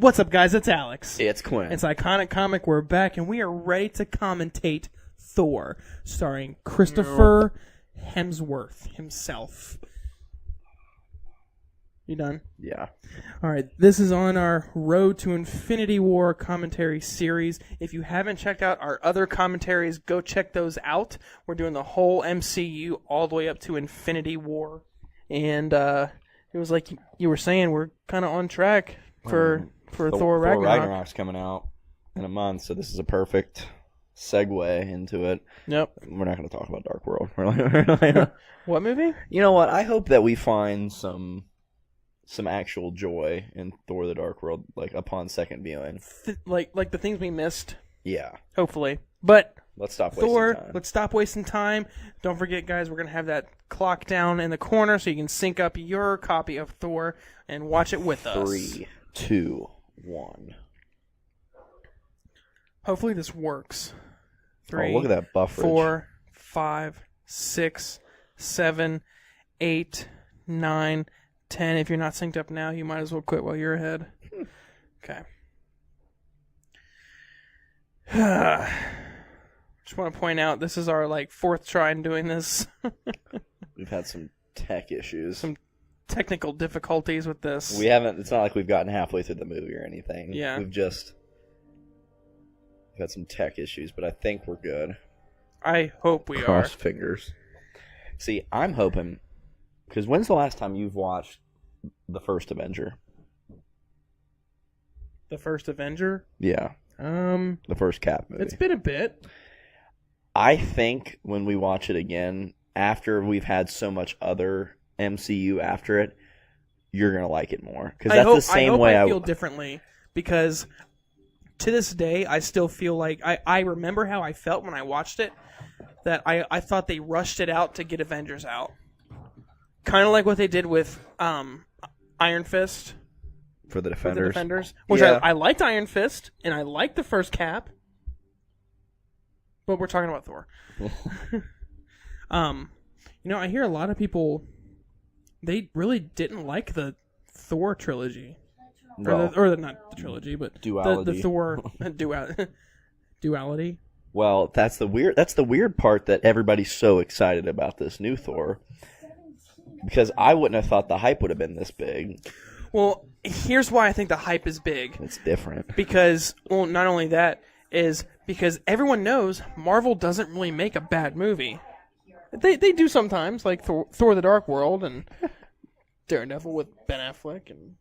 What's up, guys? It's Alex. It's Quinn. It's Iconic Comic. We're back, and we are ready to commentate Thor, starring Christopher Hemsworth himself. You done? Yeah. All right. This is on our Road to Infinity War commentary series. If you haven't checked out our other commentaries, go check those out. We're doing the whole MCU all the way up to Infinity War. And it was like you were saying, we're kind of on track for Thor Ragnarok. Thor Ragnarok's coming out in a month, so this is a perfect segue into it. Yep. We're not going to talk about Dark World. What movie? You know what? I hope that we find some actual joy in Thor: The Dark World, like upon second viewing. Like the things we missed. Yeah. Hopefully. But let's stop wasting time. Let's stop wasting time. Don't forget, guys, we're going to have that clock down in the corner so you can sync up your copy of Thor and watch it with us. 3, 2, 1. Hopefully this works. 3, look at that buffering. 4, 5, 6, 7, 8, 9, 10. If you're not synced up now, you might as well quit while you're ahead. Okay. Just want to point out, this is our fourth try in doing this. We've had some tech issues. Some technical difficulties with this. We haven't. It's not like we've gotten halfway through the movie or anything. Yeah. We've had some tech issues, but I think we're good. I hope we Cross are. fingers. See, I'm hoping, because when's the last time you've watched the first Avenger? The first Avenger? Yeah. The first Cap movie. It's been a bit. I think when we watch it again, after we've had so much other MCU after it, you're going to like it more. Because that's the same way I feel differently. Because to this day, I still feel like I remember how I felt when I watched it. That I thought they rushed it out to get Avengers out. Kind of like what they did with Iron Fist. For the Defenders. Which yeah. I liked Iron Fist, and I liked the first Cap. But we're talking about Thor. I hear a lot of people, they really didn't like the Thor trilogy. No. Not the trilogy, but duality. The Thor duality. Well, that's the weird part that everybody's so excited about this new Thor. Because I wouldn't have thought the hype would have been this big. Well, here's why I think the hype is big. It's different. Because, well, not only that, is because everyone knows Marvel doesn't really make a bad movie. They do sometimes, like Thor: The Dark World and Daredevil with Ben Affleck and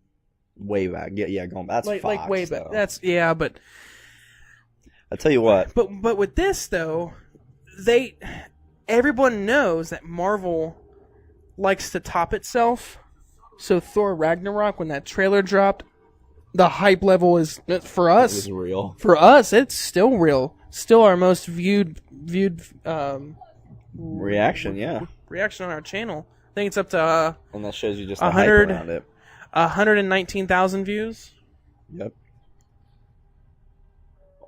way back, going. That's Fox, like way back. Though. But I tell you what. But with this though, everyone knows that Marvel likes to top itself. So Thor Ragnarok, when that trailer dropped, the hype level is, for us. It was real. For us, it's still real. Still our most viewed reaction, yeah. Reaction on our channel. I think it's up to and that shows you just the hype around it. 119,000 views. Yep.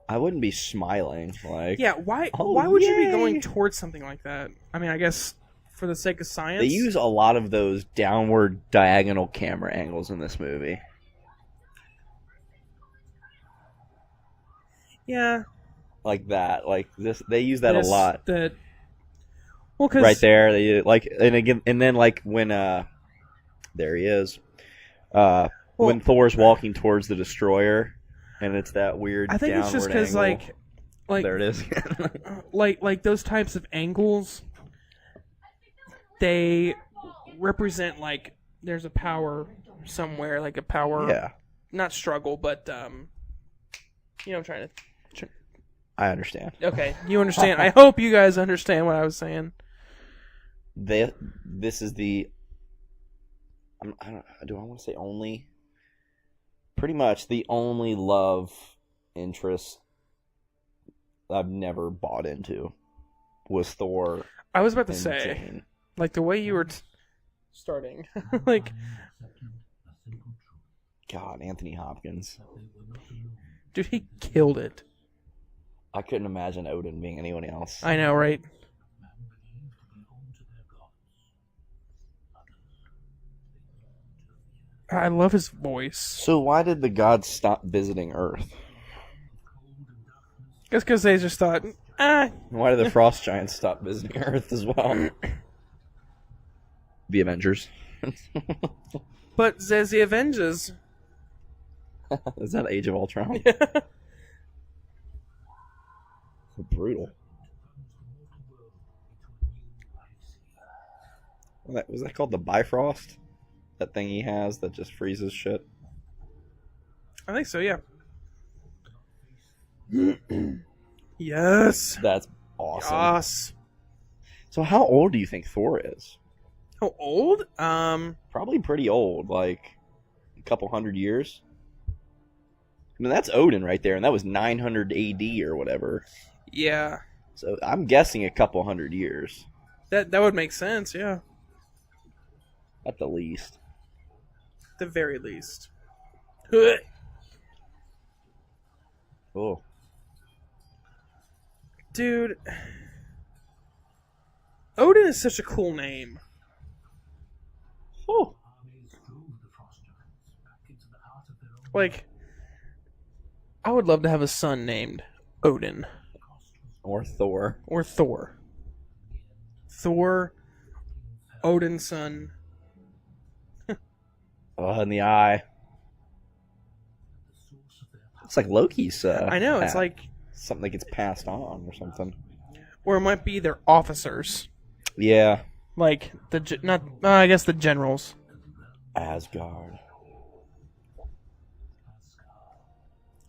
I wouldn't be smiling Yeah, why would you be going towards something like that? I mean, I guess for the sake of science. They use a lot of those downward diagonal camera angles in this movie. Yeah. Like that. Like this they use that a lot. Cause right there, they and then when there he is. When Thor's walking towards the destroyer and it's that weird. I think it's just because like there it is. like those types of angles, they represent like there's a power somewhere, like a power. Yeah. Not struggle, but I'm trying to. I understand. Okay, you understand. I hope you guys understand what I was saying. This is the. Do I want to say only? Pretty much the only love interest I've never bought into was Thor. I was about to say, Jane. Like the way you were starting, like. God, Anthony Hopkins. Dude, he killed it. I couldn't imagine Odin being anyone else. I know, right? I love his voice. So why did the gods stop visiting Earth? Just because they just thought, Why did the frost giants stop visiting Earth as well? The Avengers. But there's the Avengers. Is that Age of Ultron? Brutal. Was that called the Bifrost? That thing he has that just freezes shit? I think so, yeah. Yes. That's awesome. Yes. So how old do you think Thor is? How old? Probably pretty old, like a couple hundred years. I mean, that's Odin right there, and that was 900 AD or whatever. Yeah. So I'm guessing a couple hundred years. That would make sense, yeah. At the least. At the very least. Oh. Dude. Odin is such a cool name. Oh. Like, I would love to have a son named Odin. Or Thor. Or Thor. Thor, Odin's son. Oh, in the eye. It's like Loki's. I know, it's like... something that gets passed on or something. Or it might be their officers. Yeah. Like, I guess the generals. Asgard.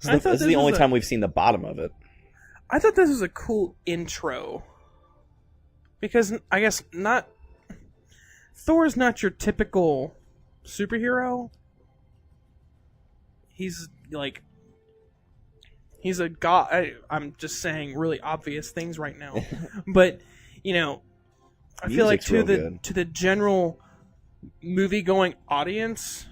I thought This is the only time we've seen the bottom of it. I thought this was a cool intro. Because, I guess, Thor's not your typical superhero. He's, like... He's a god. I'm just saying really obvious things right now. But, you know, I feel like to the general movie-going audience,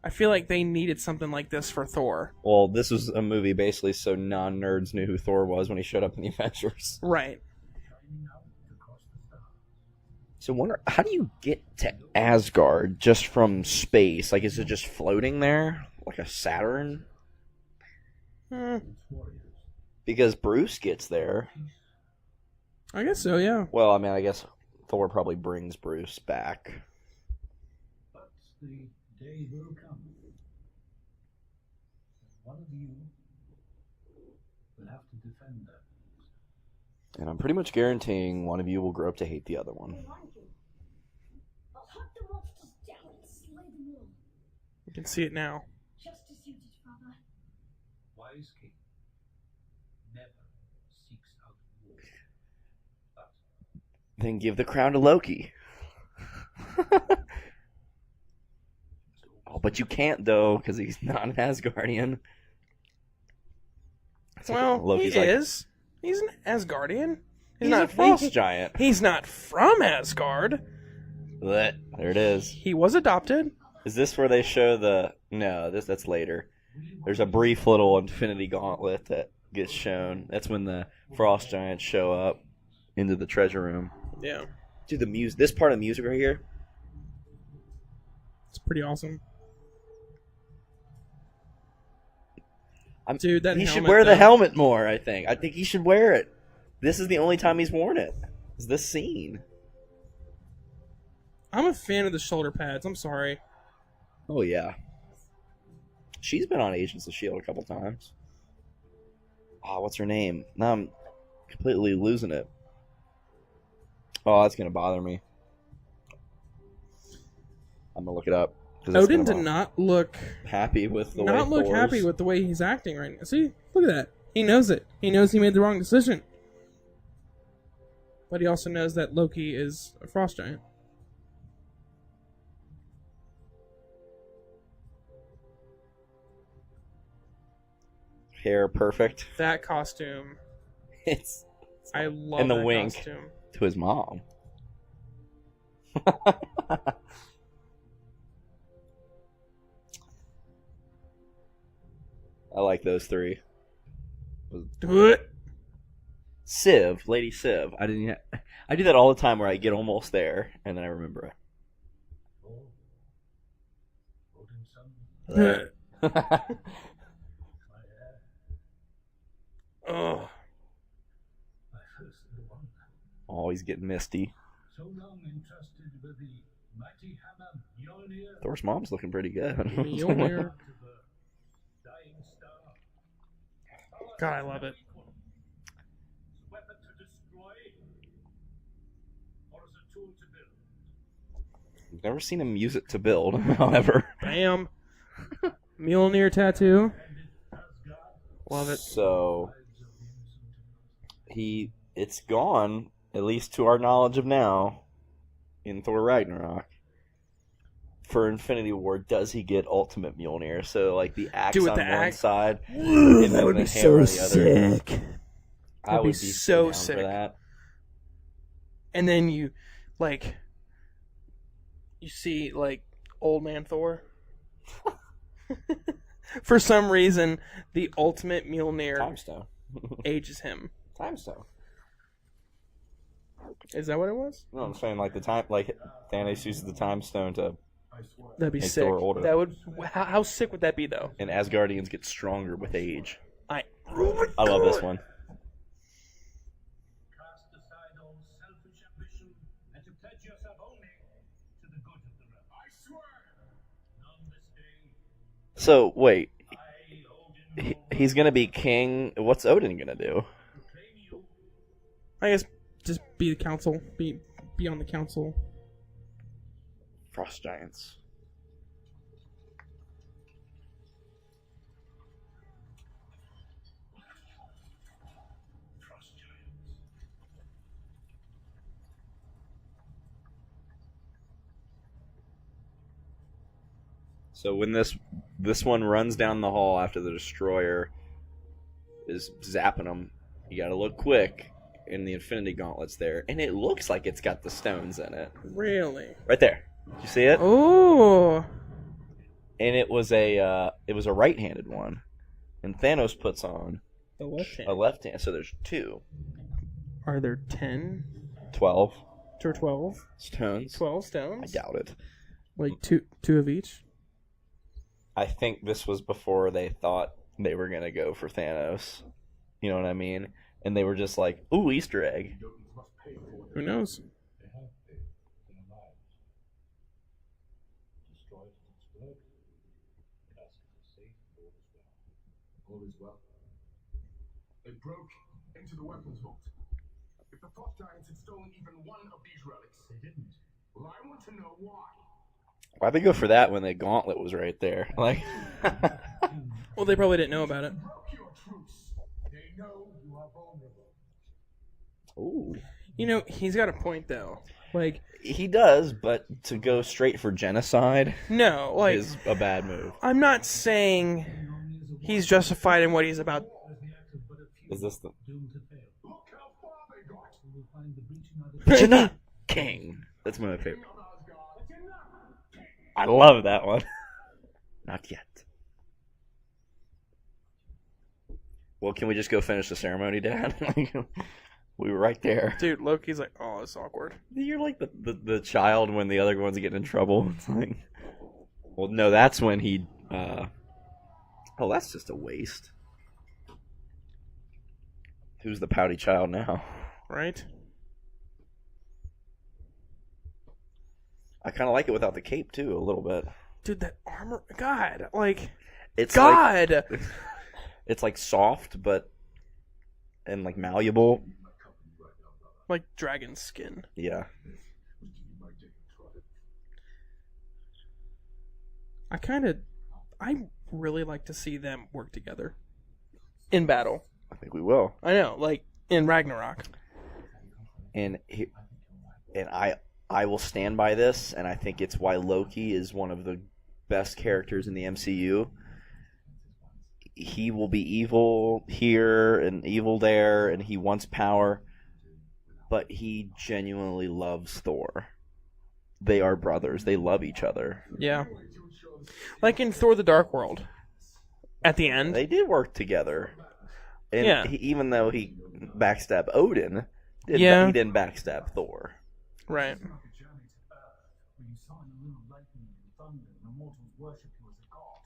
I feel like they needed something like this for Thor. Well, this was a movie basically so non-nerds knew who Thor was when he showed up in the Avengers. Right. So how do you get to Asgard just from space? Like, is it just floating there? Like a Saturn? Because Bruce gets there. I guess so, yeah. Well, I mean, I guess Thor probably brings Bruce back. But the day will come. One of you will have to defend that. And I'm pretty much guaranteeing one of you will grow up to hate the other one. I'll hunt the monsters down and slay them all. You can see it now. Just as you did, father. Wise king never seeks out war. But Then give the crown to Loki. Oh, but you can't, though, because he's not an Asgardian. Well, Loki's he is. He's an Asgardian. He's not a frost giant. He's not from Asgard. There it is. He was adopted. Is this where they show the... No, that's later. There's a brief little Infinity Gauntlet that gets shown. That's when the frost giants show up into the treasure room. Yeah. Dude, this part of the music right here. It's pretty awesome. Dude, he should wear the helmet more, I think. I think he should wear it. This is the only time he's worn it. Is this scene. I'm a fan of the shoulder pads. I'm sorry. Oh, yeah. She's been on Agents of S.H.I.E.L.D. a couple times. Oh, what's her name? Now I'm completely losing it. Oh, that's going to bother me. I'm going to look it up. Odin did not look happy with the happy with the way he's acting right now. See? Look at that. He knows it. He knows he made the wrong decision. But he also knows that Loki is a frost giant. Hair perfect. That costume. I love and the that wink costume. To his mom. I like those three. Civ, Lady Civ. I do that all the time where I get almost there and then I remember it. Oh, My first one. Always getting misty. So long entrusted with the mighty hammer Mjolnir. Thor's mom's looking pretty good. Mjolnir. To the dying star. God, I love it. Weapon to destroy, or as a tool to build. I've never seen him use it to build, however. Bam. Mjolnir tattoo. Love it. So it's gone, at least to our knowledge of now, in Thor Ragnarok. For Infinity War, does he get ultimate Mjolnir? So like the axe Dude, with on the one axe? side, Ooh, and then the hammer on the other. I That'd be would be so down sick. for that. And then you see like old man Thor. For some reason, the ultimate Mjolnir Time stone. ages him. Time stone. Is that what it was? No, I'm saying like Thanos uses the time stone to, That'd be Make sick. Thor older. That would. How sick would that be, though? and Asgardians get stronger with age. I I love this one. Cast aside all selfish ambition and to pledge yourself only to the good of the realm. I swear. On this day, So wait, I, Odin, he's gonna be king. What's Odin gonna do? proclaim you I guess just be the council. Be on the council. Frost giants. frost giants. So when this one runs down the hall after the destroyer is zapping them, you gotta look quick. And the Infinity Gauntlet's there, and it looks like it's got the stones in it. Really? Right there. Did you see it? Oh. And it was a right-handed one, and Thanos puts on The left hand. a left hand. So there's 2, Are there 10 12 or 12? stones. 12 I stones? doubt it. Like two of each? I think this was before they thought they were gonna go for Thanos. You know what I mean? And they were just like, "Ooh, Easter egg." Who knows? They have faith in their lives. Destroyed its blood. It asks for safe all is well. All is well. They broke into the weapons vault. If the Frost Giants had stolen even one of these relics, They didn't. well, I want to know why. Why'd they go for that when the gauntlet was right there? Like, Well, they probably didn't know about it. They broke your truce. They know you are vulnerable. ooh, You know, he's got a point, though. Like, he does, but to go straight for genocide no, like, is a bad move. I'm not saying he's justified in what he's about. As the act of but a few Is this the doomed to fail. Look how far they got. We will find the breaching of the King? That's my favorite. Of Asgard. It's enough. I love that one. Not yet. Well, can we just go finish the ceremony, Dad? We were right there. Dude, Loki's like, oh, it's awkward. You're like the child when the other one's getting in trouble. It's like, well, no, that's when he. Oh, that's just a waste. Who's the pouty child now? Right? I kind of like it without the cape too, a little bit. Dude, that armor. God. Like, It's God. Like, it's like soft, but and like malleable. Like dragon skin. Yeah. I really like to see them work together in battle. I think we will. I know, like in Ragnarok. And I will stand by this, and I think it's why Loki is one of the best characters in the MCU. He will be evil here and evil there, and he wants power, but he genuinely loves Thor. They are brothers. They love each other. Yeah. Like in Thor the Dark World. At the end. They did work together. And Yeah. even though he backstabbed Odin, he didn't backstab Thor. Right. Like a journey to Earth, where you saw in a little lightning and thunder, and the mortals worship you as a god.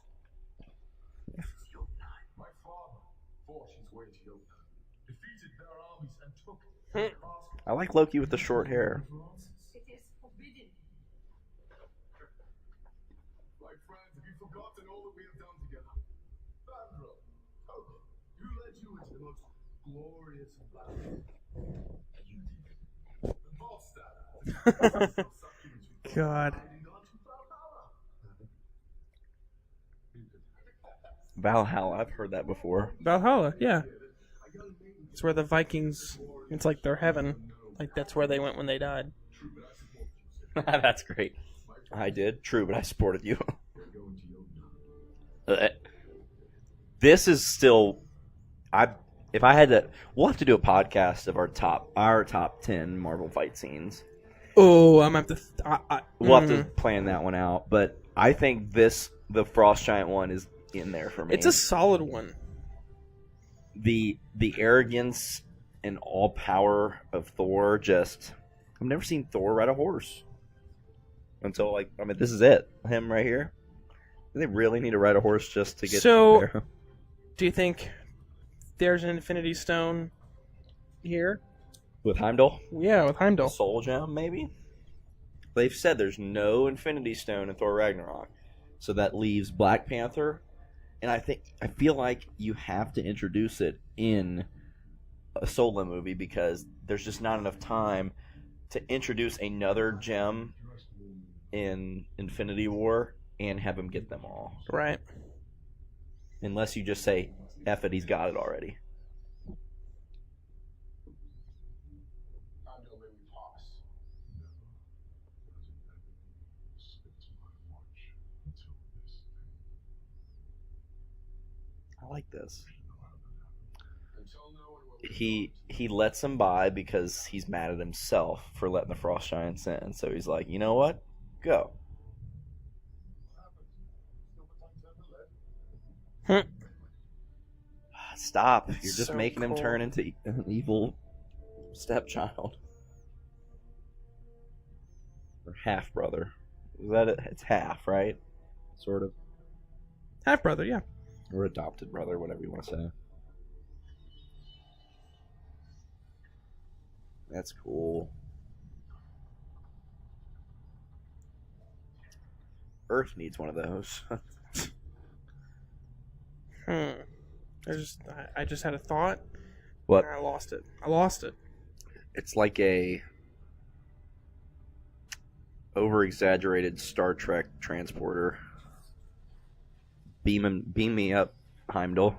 My father forged his way to Jotunheim, defeated their armies, and took their Asgard. I like Loki with the short hair. It is forbidden. My friends, have you forgotten all that we have done together? Bandro, Loki, who led you into the most glorious of lands? You did. And Volstagg. God. Valhalla, I've heard that before. Valhalla, yeah. It's where the Vikings, it's like their heaven. Like, that's where they went when they died. That's great. I did. True, but I supported you. This is still... If I had to... We'll have to do a podcast of our top 10 Marvel fight scenes. Oh, I'm going to have to... We'll have to plan that one out. But I think the Frost Giant one is in there for me. It's a solid one. The arrogance and all power of Thor just... I've never seen Thor ride a horse. Until, this is it. Him right here. Do they really need to ride a horse just to get there? Do you think there's an Infinity Stone here? With Heimdall? Yeah, with Heimdall. Soul Gem, maybe? They've said there's no Infinity Stone in Thor Ragnarok. So that leaves Black Panther. And I feel like you have to introduce it in a solo movie because there's just not enough time to introduce another gem in Infinity War and have him get them all. Right. Unless you just say, F it, he's got it already. I like this. He lets him by because he's mad at himself for letting the Frost Giants in. So he's like, you know what? Go. Stop. You're just So making him cool. turn into an evil stepchild. Or half-brother. Is that it? It's half, right? Sort of. Half brother, yeah. Or adopted brother, whatever you want to say. That's cool. Earth needs one of those. I just had a thought. What? And I lost it. It's like a over-exaggerated Star Trek transporter. Beam me up, Heimdall.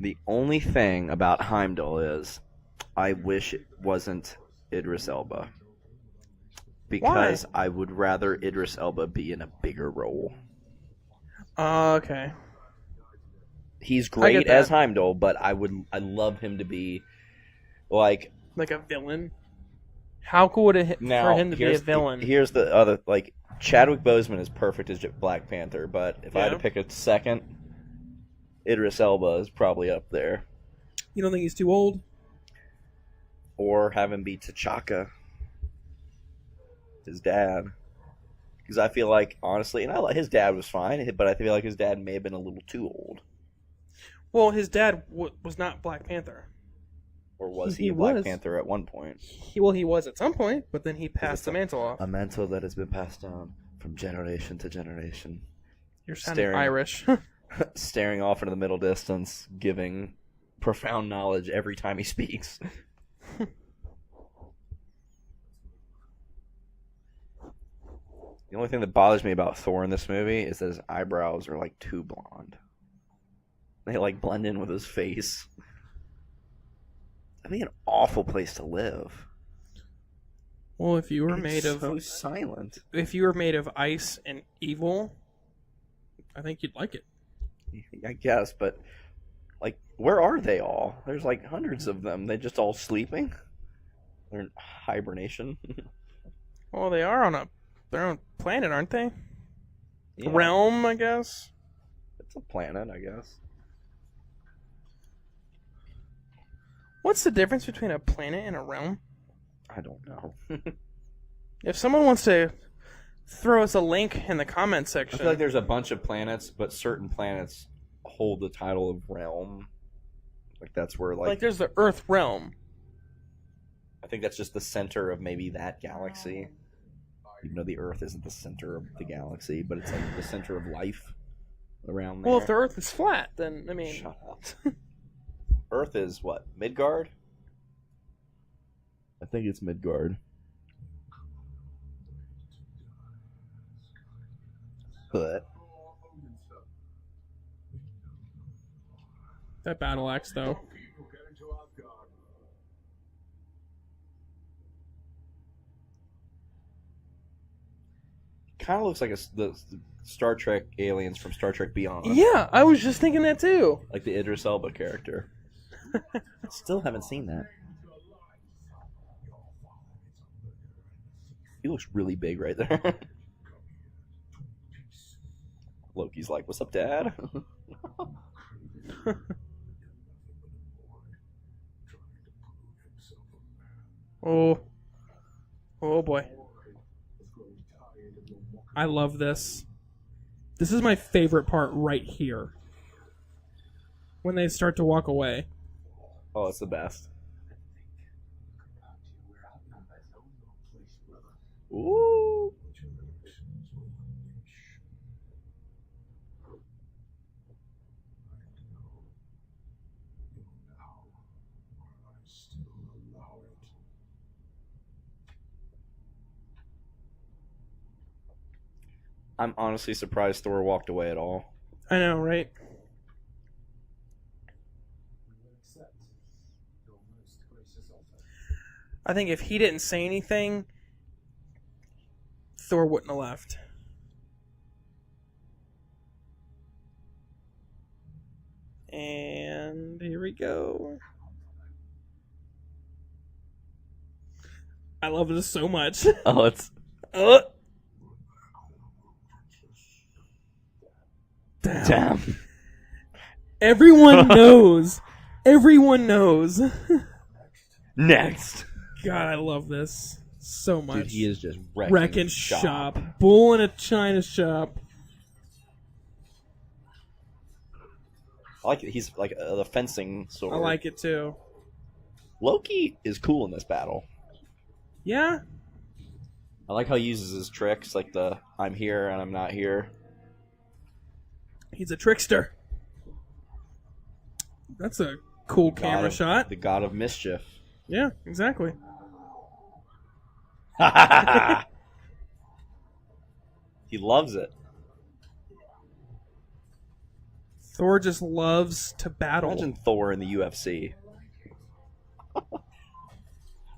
The only thing about Heimdall is I wish it wasn't Idris Elba. Because I would rather Idris Elba be in a bigger role. Okay. He's great as Heimdall, but I'd love him to be like a villain. How cool would it for him to be a villain? Here's the other, Chadwick Boseman is perfect as Black Panther, but if I had to pick a second, Idris Elba is probably up there. You don't think he's too old? Or have him be T'Chaka, his dad. Because I feel like, honestly, and his dad was fine, but I feel like his dad may have been a little too old. Well, his dad was not Black Panther. Or was he a Black Panther at one point? He was at some point, but then he passed the mantle off. A mantle that has been passed down from generation to generation. You're sounding Irish. Staring off into the middle distance, giving profound knowledge every time he speaks. The only thing that bothers me about Thor in this movie is that his eyebrows are too blonde. They blend in with his face. That'd be an awful place to live. Well, if you were made of so silent. If you were made of ice and evil, I think you'd like it. I guess, but where are they all? There's hundreds of them. They just all sleeping? They're in hibernation. Well, they are on their own planet, aren't they? Yeah. Realm, I guess. It's a planet, I guess. What's the difference between a planet and a realm? I don't know. If someone wants to throw us a link in the comment I section. feel like there's a bunch of planets, but certain planets hold the title of realm. Like that's where like there's the Earth realm. I think that's just the center of maybe that galaxy. Even though the Earth isn't the center of the galaxy, but it's like the center of life around there. Well, if the Earth is flat, then I mean, Shut up. Earth is what? Midgard? I think it's Midgard. But that battle axe though. People getting to Asgard. kind of looks like the Star Trek aliens from Star Trek Beyond. Yeah, I was just thinking that too. Like the Idris Elba character. Still haven't seen that. He looks really big right there. Loki's like, "What's up, Dad?" Oh boy. I love this. This is my favorite part right here. When they start to walk away. Oh, it's the best. Ooh. I'm honestly surprised Thor walked away at all. I know, right? I think if he didn't say anything, Thor wouldn't have left. And here we go. I love this so much. Oh, it's... Damn. Everyone knows. Everyone knows. Next. God, I love this so much. Dude, he is just wrecking shop. Bull in a china shop. I like it. He's like the fencing sword. I like it too. Loki is cool in this battle. Yeah. I like how he uses his tricks, like the I'm here and I'm not here. He's a trickster. That's a cool camera shot. The god of mischief. Yeah, exactly. He loves it. Thor just loves to battle. Imagine Thor in the UFC.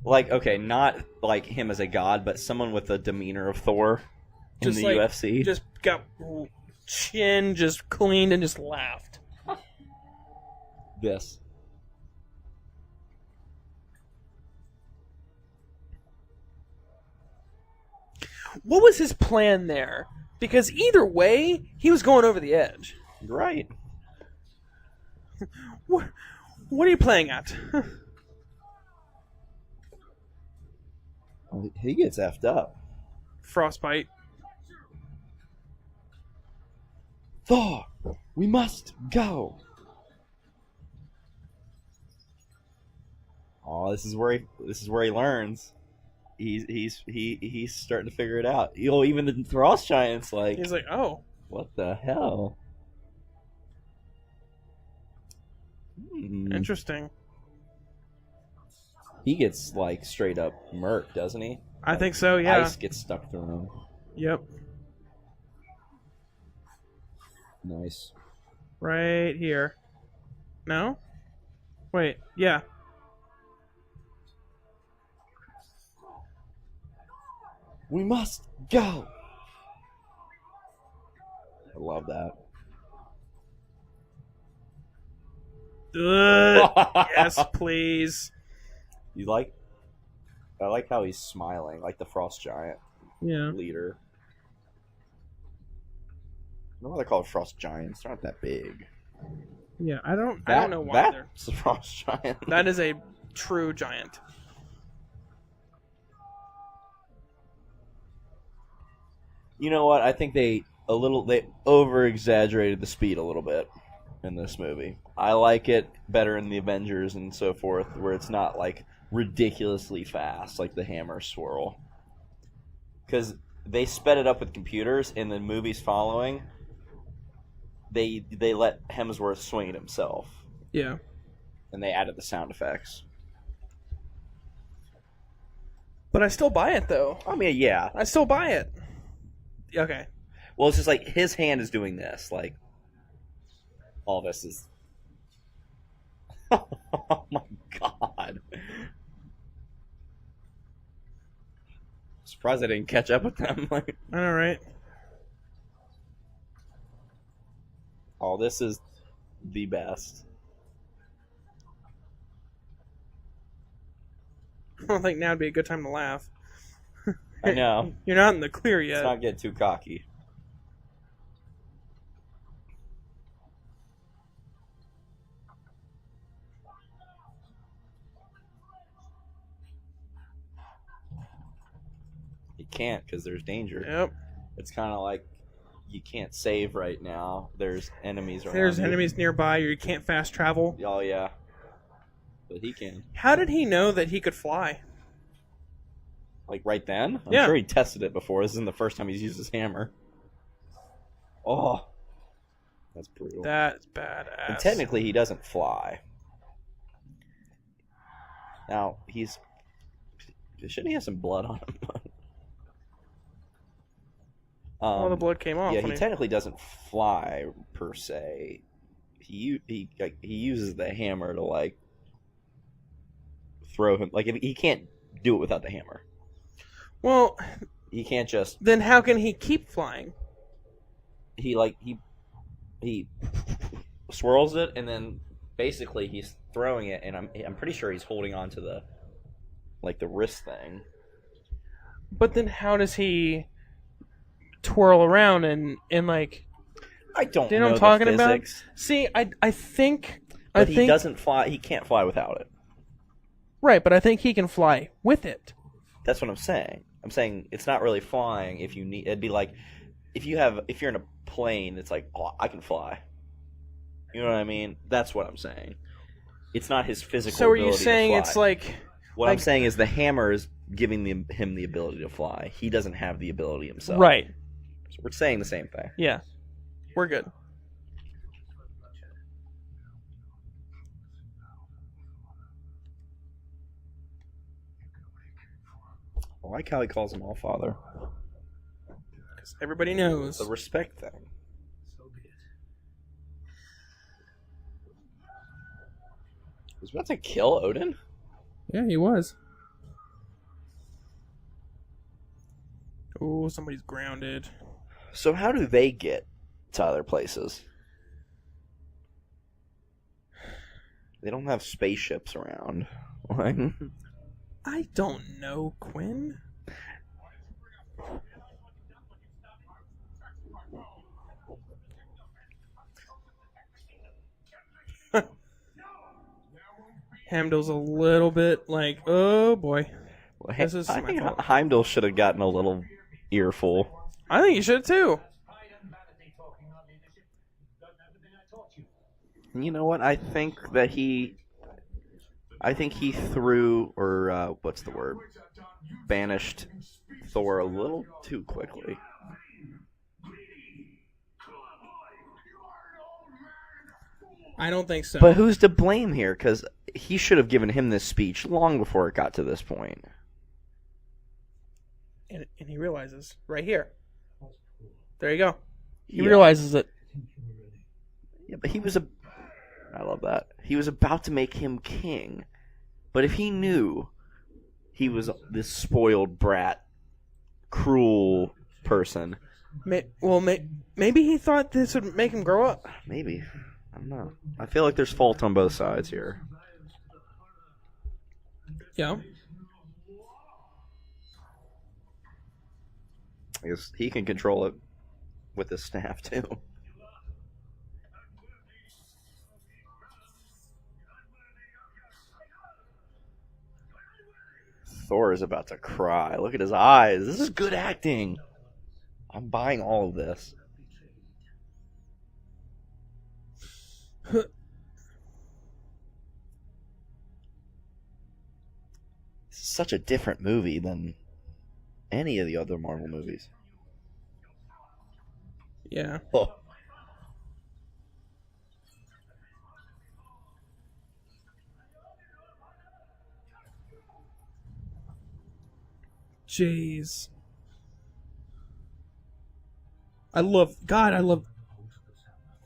Like, okay, not like him as a god, but someone with the demeanor of Thor in Just the like, UFC. Just got chin just cleaned and just laughed. This. What was his plan there? Because either way, he was going over the edge. Right. What are you playing at? Oh, he gets effed up. Frostbite. Thor, we must go. Oh, this is where he learns. He's starting to figure it out. Even the Frost Giant's like, He's like, oh. what the hell? Interesting. He gets like straight up murked, doesn't he? I think so, yeah. Ice gets stuck through him. Yep. Nice. Right here. No? Wait, yeah. We must go. I love that. Yes, please. I like how he's smiling, like the Frost Giant Yeah. leader. I don't know why they're called Frost Giants. They're not that big. Yeah, I don't know why they're... That's the Frost Giant. That is a true giant. You know what? I think they over exaggerated the speed a little bit in this movie. I like it better in the Avengers and so forth, where it's not like ridiculously fast, like the hammer swirl. Because they sped it up with computers, in the movies following, they let Hemsworth swing it himself, Yeah. and they added the sound effects. But I still buy it, though. I mean, yeah. I still buy it. Okay. Well, it's just like his hand is doing this. Like, all this is... Oh my god. Surprised I didn't catch up with them. Like, I know, right? oh, this is the best. I don't think now would be a good time to laugh. I know. You're not in the clear yet. Let's not get too cocky. You can't, because there's danger. Yep. It's kind of like you can't save right now. There's enemies around There's you. enemies nearby, or you can't fast travel. Oh, yeah. But he can. How did he know that he could fly? Like, right then? I'm Yeah. sure he tested it before. This isn't the first time he's used his hammer. Oh. That's brutal. That's badass. And technically, he doesn't fly. Now, shouldn't he have some blood on him? All the blood came off. Yeah, when he technically doesn't fly per se. He uses the hammer to like throw him. Like, if he can't do it without the hammer. Well, He can't just then how can he keep flying? he swirls it, and then basically he's throwing it, and I'm pretty sure he's holding on to the wrist thing. But then how does he twirl around and like? I don't Do you know know what I'm talking the about? physics, See, I think. but he doesn't fly. He can't fly without it. Right, but I think he can fly with it. That's what I'm saying. I'm saying it's not really flying. If you need, it'd be like if you're in a plane. It's like, oh, I can fly. You know what I mean? That's what I'm saying. It's not his physical. So are you ability to saying fly. it's like? What I'm saying is the hammer is giving him the ability to fly. He doesn't have the ability himself. Right. So we're saying the same thing. Yeah. We're good. I like how he calls him all father. Because everybody knows. The respect thing. So be it. He was about to kill Odin? Yeah, he was. Oh, somebody's grounded. So how do they get to other places? They don't have spaceships around. Like, I don't know, Quinn. Hamdall's a little bit like, oh boy. This is I my think fault. Heimdall should have gotten a little earful. I think you should too. Pride and vanity talking on leadership. Done everything I taught you. You know what? I think he threw, or what's the word? Banished Thor a little too quickly. I don't think so. But who's to blame here? Because he should have given him this speech long before it got to this point. and he realizes right here. There you go. He Yeah. realizes it. Yeah, but I love that. He was about to make him king. But if he knew he was this spoiled brat, cruel person, Maybe he thought this would make him grow up. maybe. I don't know. I feel like there's fault on both sides here. Yeah. I guess he can control it with his staff, too. Thor is about to cry. Look at his eyes. This is good acting. I'm buying all of this. This is such a different movie than any of the other Marvel movies. Yeah. Oh. Jeez. I love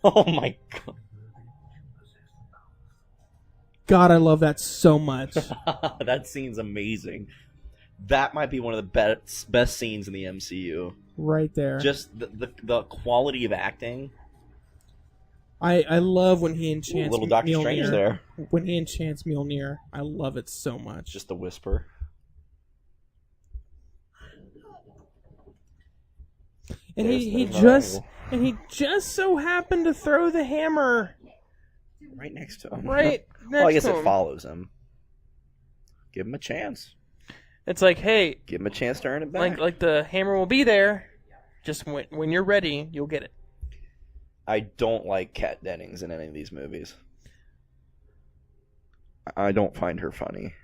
Oh my god. God, I love that so much. That scene's amazing. That might be one of the best scenes in the MCU. Right there. Just the quality of acting. I love when he enchants Little Doctor Strange Mjolnir. there. When he enchants Mjolnir. I love it so much. Just a whisper. And he There's just so happened to throw the hammer right next to him. right next Well, I guess to it him. follows him. Give him a chance. It's like, hey, Give him a chance to earn it back. like the hammer will be there. Just when you're ready, you'll get it. I don't like Kat Dennings in any of these movies. I don't find her funny.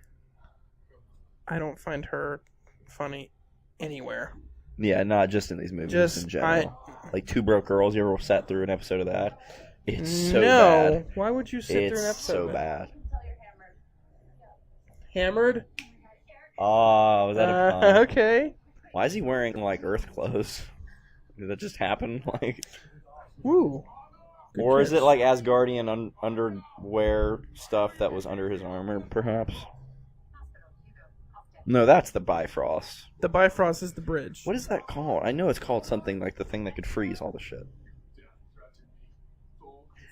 I don't find her funny anywhere. Yeah, not just in these movies Just in general. Like Two Broke Girls, you ever sat through an episode of that? It's so no. bad. Why would you sit through an It's episode? so of it? bad. Hammered? Oh, was that a pun? Okay. Why is he wearing like Earth clothes? Did that just happen? Like, Woo. Good or is catch. it like Asgardian underwear stuff that was under his armor, perhaps? No, that's the Bifrost. The Bifrost is the bridge. What is that called? I know it's called something like the thing that could freeze all the shit.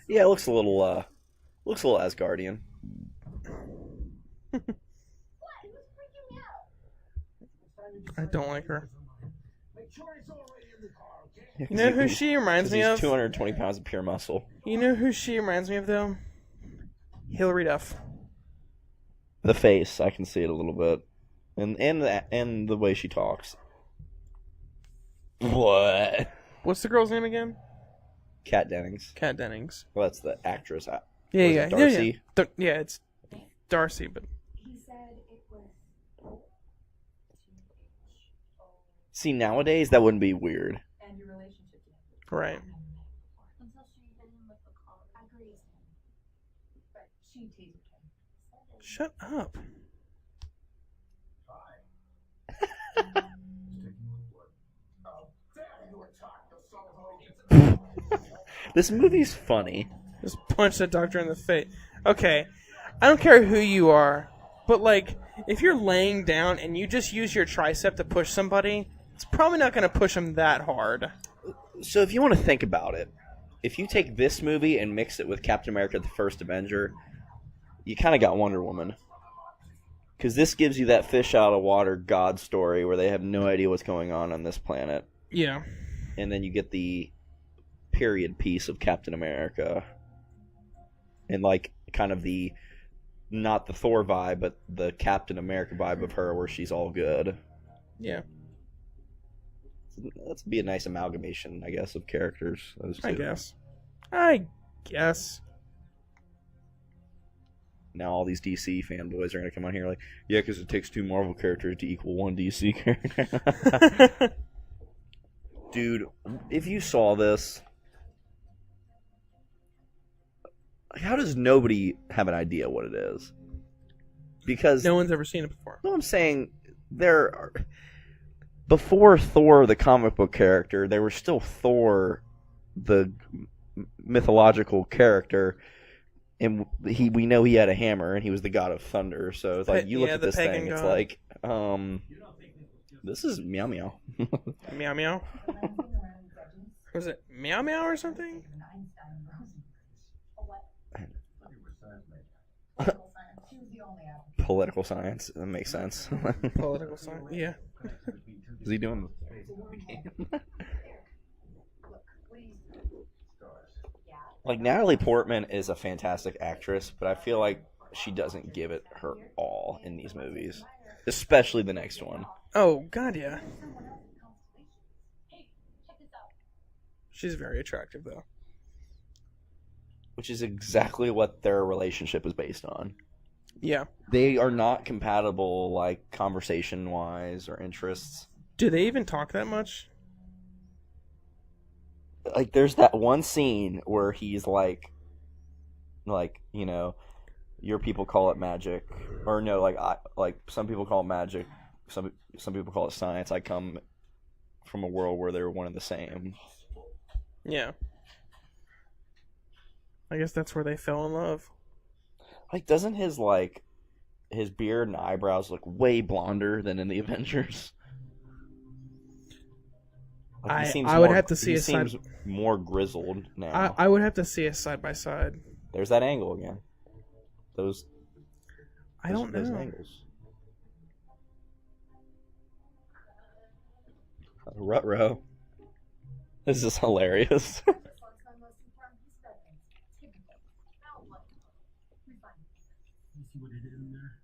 Yeah, it looks a little Asgardian. I don't like her. Make sure it's already in the car, okay? Yeah, You know who she reminds me he's of? 220 pounds of pure muscle. You know who she reminds me of, though? Hilary Duff. The face, I can see it a little bit, and the way she talks. What? What's the girl's name again? Kat Dennings. Kat Dennings. Well, that's the actress. Yeah, Was yeah, it yeah. Darcy? Yeah, yeah, it's Darcy, but He said it was See, nowadays that wouldn't be weird. and your relationship to him. right. Until she hit him with the collar. I agree. But she teased him. Shut up. This movie's funny. Just punch that doctor in the face. Okay, I don't care who you are, but like, if you're laying down and you just use your tricep to push somebody, it's probably not going to push them that hard. So if you want to think about it, if you take this movie and mix it with Captain America: The First Avenger, you kind of got Wonder Woman. Because this gives you that fish out of water God story where they have no idea what's going on this planet. Yeah. And then you get the period piece of Captain America. And like kind of the, not the Thor vibe, but the Captain America vibe of her where she's all good. Yeah. That'd be a nice amalgamation, I guess, of characters. Those two. I guess. Now all these DC fanboys are going to come on here like, yeah, because it takes 2 Marvel characters to equal 1 DC character. Dude, if you saw this, how does nobody have an idea what it is? Because No one's ever seen it before. no, I'm saying there are, before Thor, the comic book character, there was still Thor, the mythological character, and we know he had a hammer, and he was the god of thunder. So it's like you look Yeah, at the this pagan thing, it's god. like, this is meow meow. Meow meow. Was it meow meow or something? Political science. That makes sense. Political science. Yeah. Is he doing? Like Natalie Portman is a fantastic actress, but I feel like she doesn't give it her all in these movies, especially the next one. Oh God, yeah. Hey, check this out. She's very attractive though. Which is exactly what their relationship is based on. Yeah. They are not compatible, like, conversation-wise or interests. Do they even talk that much? Like, there's that one scene where he's like, you know, your people call it magic, or no, like some people call it magic, some people call it science. I come from a world where they're one and the same. Yeah. I guess that's where they fell in love. Like, doesn't his beard and eyebrows look way blonder than in the Avengers? Like, I would have to see he a side. seems more grizzled now. I would have to see a side by side. There's that angle again. Those Those angles. Ruh-roh. This is hilarious. This one's my most important piece of evidence. Typical. Now what? We find it. You see what he did in there?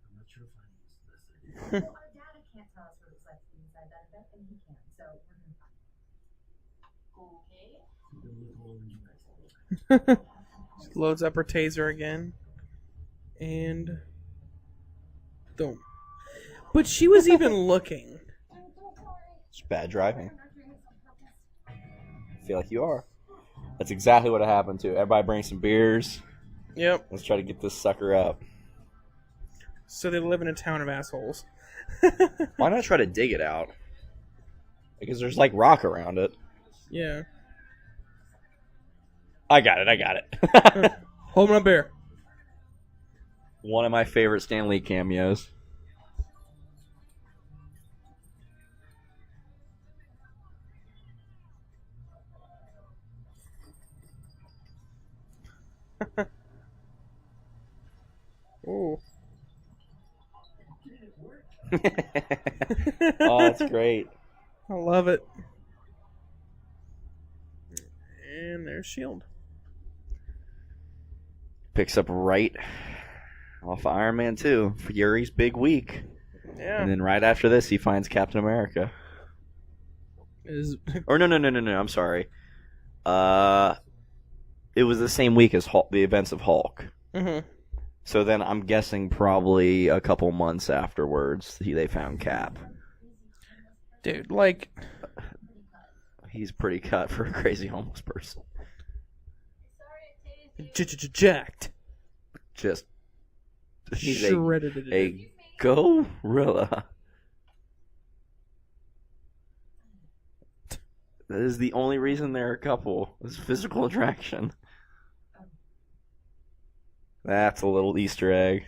I'm not sure if I use this. Well, our data can't tell us what it's like to be inside that event, and he can, so we're gonna find it. Okay. So we're gonna look all over you guys. She loads up her taser again, and boom. But she was even looking. It's bad driving. I feel like you are. That's exactly what happened to. Everybody bring some beers. Yep. Let's try to get this sucker up. So they live in a town of assholes. Why not try to dig it out? Because there's like rock around it. Yeah. I got it. Hold my beer. One of my favorite Stan Lee cameos. Ooh. Oh, that's great. I love it. And there's Shield. Picks up right off Iron Man 2. Fury's big week. Yeah. And then right after this, he finds Captain America. Or no, I'm sorry. It was the same week as Hulk, the events of Hulk. Mm-hmm. So then I'm guessing probably a couple months afterwards, they found Cap. Dude, like... He's pretty cut for a crazy homeless person. Jacked. Just... He's Shredded it. a gorilla. That is the only reason they're a couple. Is physical attraction. That's a little Easter egg.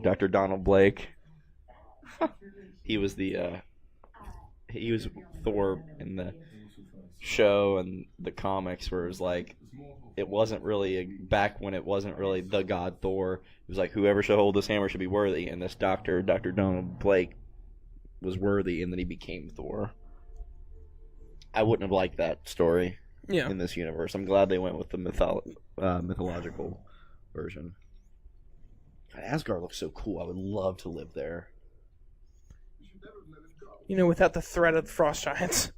Dr. Donald Blake. He was he was Thor in the show and the comics, where it was like, it wasn't really back when it wasn't really the god Thor. It was like, whoever should hold this hammer should be worthy, and this Dr. Donald Blake was worthy, and then he became Thor. I wouldn't have liked that story in this universe. I'm glad they went with the mythological version. God, Asgard looks so cool. I would love to live there. You know, without the threat of the frost giants.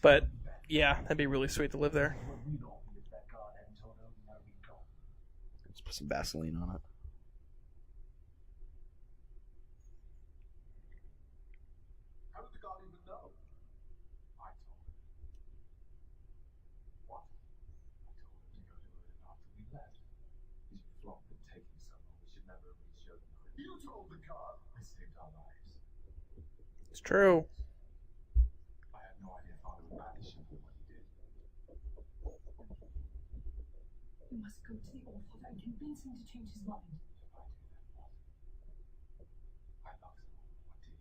But, yeah, that'd be really sweet to live there. Let's put some Vaseline on it. How did the god even know? I told him. What? I told him to go to Odin after we left. His flop had taken so long we should never have reached Jotunheim. You told the god? I saved our lives. It's true. I had no idea Father would banish him for what he did. You must go to the Allfather and convince him to change his mind. If I do that, what? I lost him.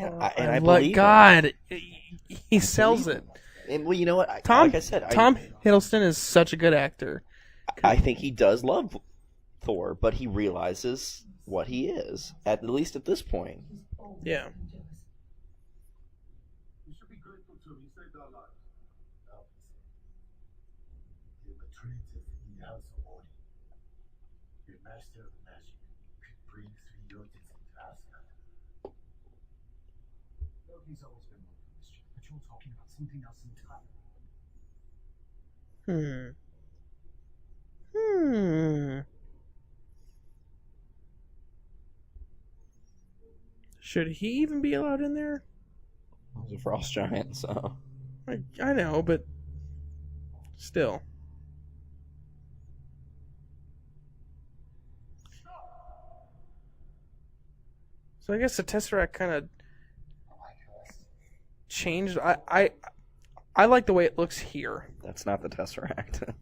What did, and I if you know what he is. believe God, he sells it. And, well, you know what? Tom, like I said, Tom Hiddleston is such a good actor. I think he does love Thor, but he realizes what he is, at least at this point. Yeah. You should be grateful to him. He saved our lives. He betrayed us in the house of Odin. Master of magic could bring 3 Jotuns into Asgard. Loki's always been one for mischief, but you're talking about something else entirely. Should he even be allowed in there? He's a frost giant, so I know, but still. So I guess the Tesseract kind of changed. I like the way it looks here. that's not the Tesseract.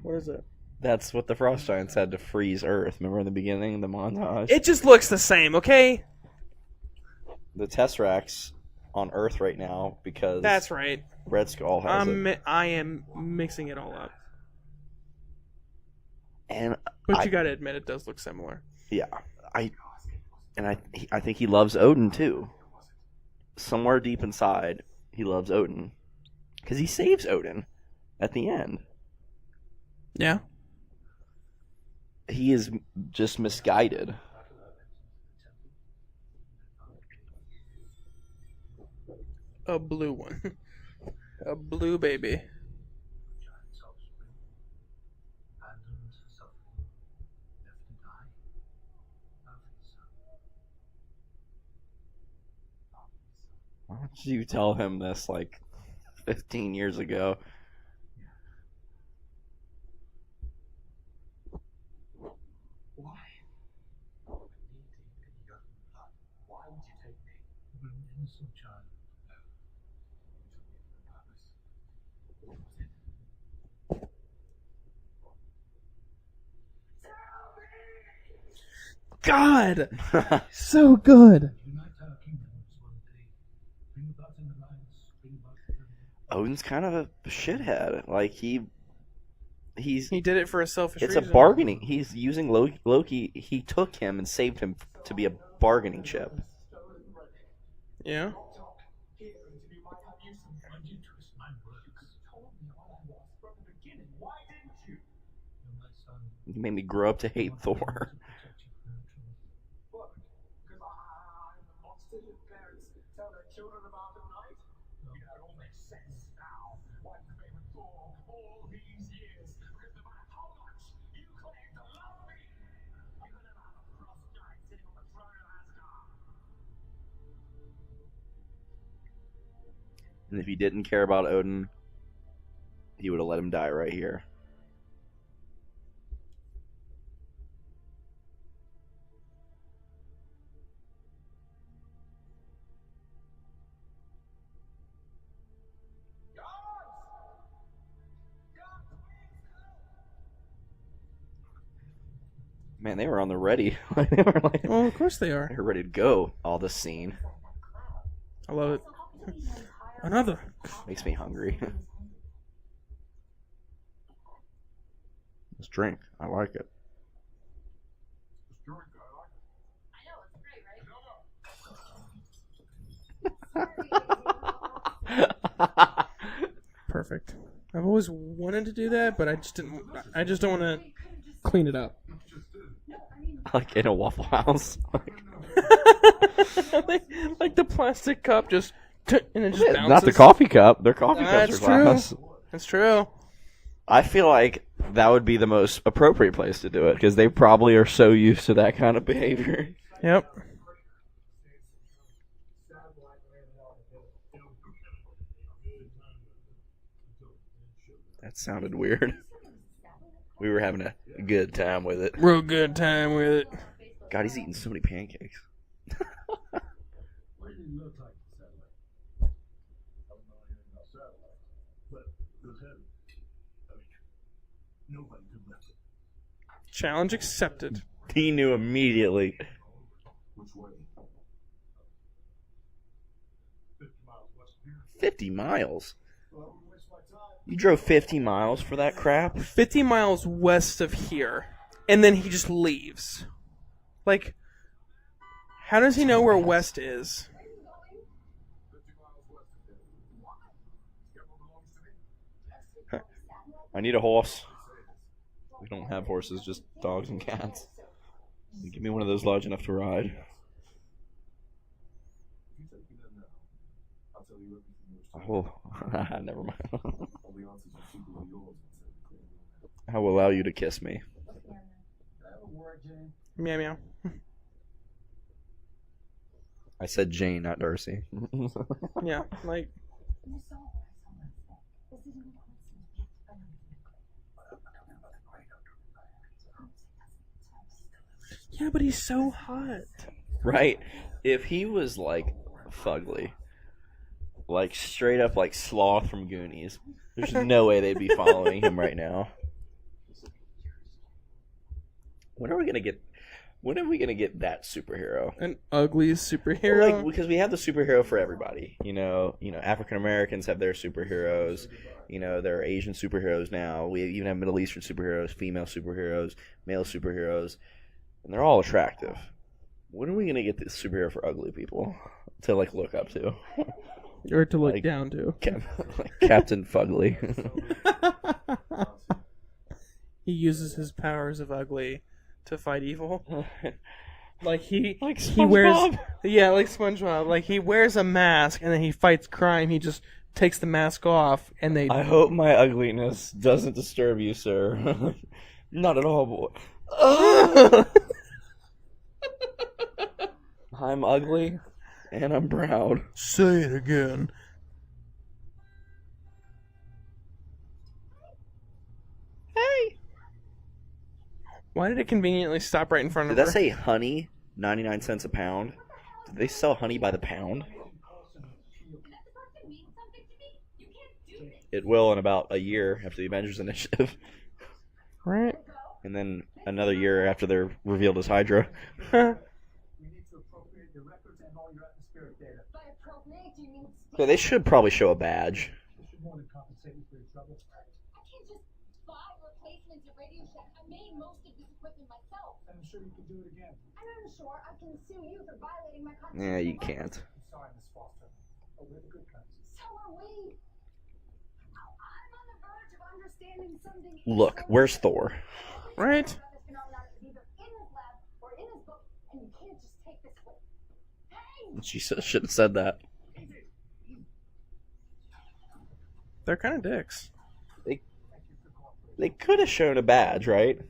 What is it? That's what the frost giants had to freeze Earth. Remember in the beginning, the montage? It just looks the same, okay? The Tesseract's on Earth right now because That's right. Red Skull has it. I am mixing it all up. And But you gotta admit, it does look similar. yeah, I think he loves Odin too. Somewhere deep inside, he loves Odin because he saves Odin at the end. Yeah. He is just misguided. A blue one. A blue baby. Giant's offspring, abandoned, suffering, left to die. Perfect son. Why don't you tell him this like 15 years ago? Why? I need to get your blood. Why would you take me? You were an innocent child. No. You took me for a purpose. What was it? God! So good! Unite our kingdoms one day. Bring about an alliance. Bring about the Odin's kind of a shithead. Like He did it for a selfish it's a reason. bargaining. He's using Loki. He took him and saved him to be a bargaining chip. Yeah? Here, and you might have use of them. Why'd you twist my words? You told me all I was from the beginning. Why didn't you? You're my son. He made me grow up to hate Thor. To protect you from your trouble. What? Because I'm the monster your parents tell their children about at night? No. It all makes sense now. Why you favored Thor all these years? Because no matter how much you claim to love me, you could never have a frost giant sitting on the throne of Asgard. And if he didn't care about Odin, he would have let him die right here. Man, they were on the ready. They were like, Well, of course they are. they were ready to go. All this scene I love it. Another. makes me hungry. Let's drink. I like it. I know, it's great, right? Perfect. I've always wanted to do that, but I just didn't. I just don't want to clean it up. Like in a Waffle House. like the plastic cup, just and it just bounces. Not the coffee cup. Their coffee That's cups are glass. true. That's true. I feel like that would be the most appropriate place to do it because they probably are so used to that kind of behavior. Yep. That sounded weird. We were having a good time with it. Real good time with it. God, he's eating so many pancakes. What did it look like, the satellite? I don't know anything about satellites, but it was heavy. I mean, nobody could lift it. Challenge accepted. He knew immediately. Which way? 50 miles west of here. 50 miles? Well, we waste my time. You drove 50 miles for that crap? 50 miles west of here, and then he just leaves. Like, how does he know where west is? 50 miles west of here. This camel belongs to me. I need a horse. We don't have horses, just dogs and cats. Give me one of those large enough to ride. If you take me there now, I'll tell you everything you're Oh, never mind. all the answers you seek will be yours. I will allow you to kiss me. Meow meow. I said Jane, not Darcy. Yeah, like You saw what I saw last night. This isn't a coincidence. yeah, but he's so hot. Right? If he was like fugly, like straight up like Sloth from Goonies, there's no way they'd be following him right now. When are we gonna get that superhero? An ugly superhero. Like, because we have the superhero for everybody. You know, African Americans have their superheroes. There are Asian superheroes now. We even have Middle Eastern superheroes, female superheroes, male superheroes, and they're all attractive. When are we gonna get this superhero for ugly people to like look up to? Or to look like- down to. Like Captain Fugly. He uses his powers of ugly to fight evil. Like he wears like SpongeBob. Like he wears a mask and then he fights crime. He just takes the mask off and they I hope my ugliness doesn't disturb you, sir. Not at all, boy. I'm ugly, and I'm proud. say it again. Hey! Why did it conveniently stop right in front Did of that her? say honey? 99 cents a pound? Did they sell honey by the pound? It will in about a year after the Avengers Initiative. Right? And then another year after they're revealed as Hydra. We need to appropriate your records and all your atmospheric data. By appropriate, do you mean Yeah, they should probably show a badge. This should more than compensate you for your trouble. I can't just buy replacements at Radio Shack. I made most of this equipment myself. And I'm sure you can do it again. And I'm sure I can sue you for violating my contract. Yeah, you can't. I'm sorry, Miss Foster. But we're the good kinds. So are we. I'm on the verge of understanding something. Look, where's Thor? Right? This phenomenon is either in his lab or in his book, and you can't just take this away. Hey! She should have said that. They're kind of dicks. They could have shown a badge, right?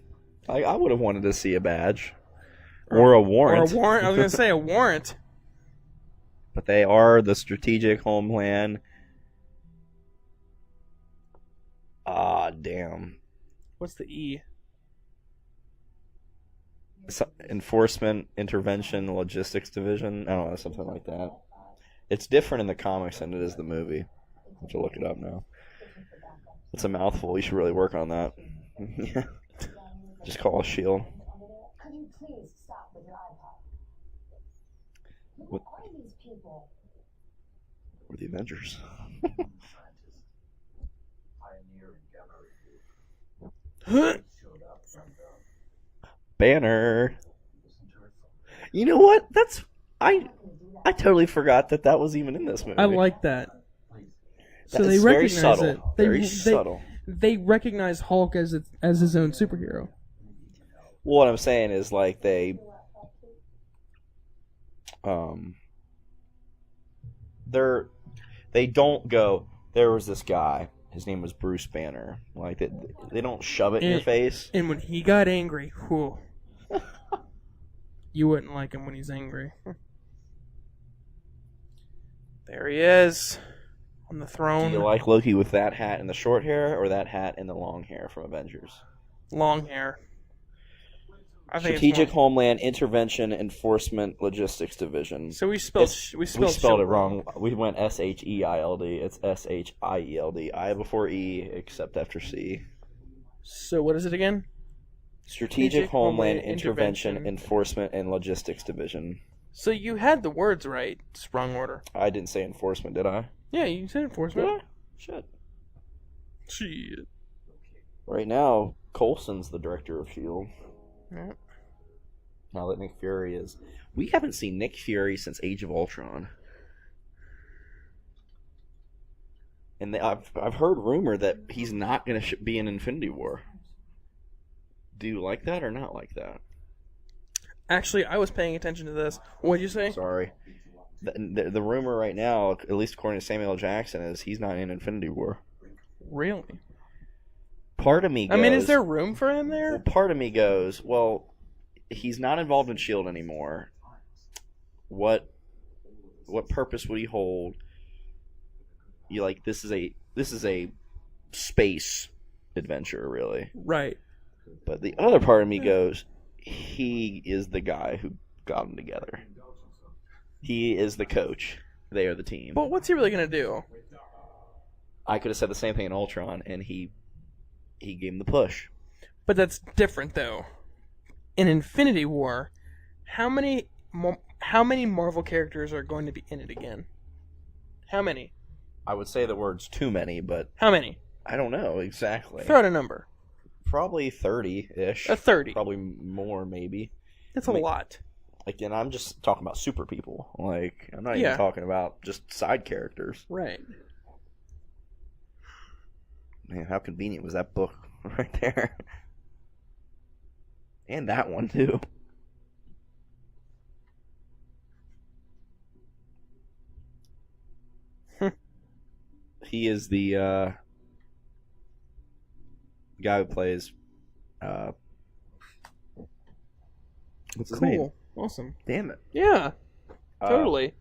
I would have wanted to see a badge. Or a warrant. Or a warrant. I was going to say a warrant. But they are the strategic homeland. Ah, damn. What's the E? Enforcement, Intervention, Logistics Division. I don't know, something like that. It's different in the comics than it is the movie. I have to look it up now. It's a mouthful. You should really work on that. Yeah. Just call a shield. Could you please stop with your iPod? Who What- are these people? Or the Avengers. Pioneer and gallery. Showed up from Banner. You know what? I totally forgot that was even in this movie. I like that. So That's they very recognize subtle. it. Very subtle. They recognize Hulk as his own superhero. Well, what I'm saying is like they don't go, there was this guy, his name was Bruce Banner. Like they don't shove it in your face. And when he got angry, whew, you wouldn't like him when he's angry. There he is on the Do throne. you like Loki with that hat and the short hair, or that hat and the long hair from Avengers? Long hair. I think Strategic it's more... Homeland Intervention Enforcement Logistics Division. So we spelled We spelled it wrong. We went SHEILD. It's SHIELD. I before E, except after C. So what is it again? Strategic Homeland Intervention Enforcement and Logistics Division. So you had the words right. It's wrong order. I didn't say enforcement, did I? Yeah, you said enforcement. Shit. Shit. Right now, Coulson's the director of S.H.I.E.L.D. Yeah. Now that Nick Fury is... We haven't seen Nick Fury since Age of Ultron. And I've heard rumor that he's not going to be in Infinity War. Do you like that or not like that? Actually, I was paying attention to this. What'd you say? Sorry. The rumor right now, at least according to Samuel L. Jackson, is he's not in Infinity War. Really? Part of me goes... I mean, is there room for him there? Well, part of me goes, well, he's not involved in S.H.I.E.L.D. anymore. What purpose would he hold? You like this is a space adventure, really. Right. But the other part of me goes, he is the guy who got them together. He is the coach. They are the team. But what's he really gonna do? I could have said the same thing in Ultron, and he gave him the push. But that's different, though. In Infinity War, how many Marvel characters are going to be in it again? How many? I would say the words too many, but How many? I don't know exactly. Throw out a number. Probably 30-ish. A 30. Probably more, maybe. That's a lot. Like, and I'm just talking about super people. Like, I'm not Yeah. even talking about just side characters. Right. Man, how convenient was that book right there? And that one, too. He is the guy who plays... what's his name? Cool. Awesome. Damn it. Yeah. Totally.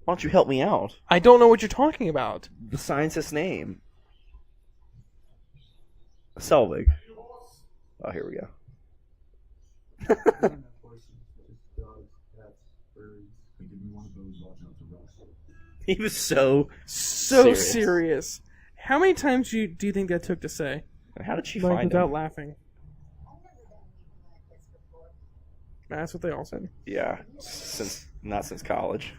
Why don't you help me out? I don't know what you're talking about. The scientist's name. Selvig. Oh, here we go. He was so serious. How many times do you think that took to say? How did she Like, find without him? laughing. That's what they all said. Yeah, not since college.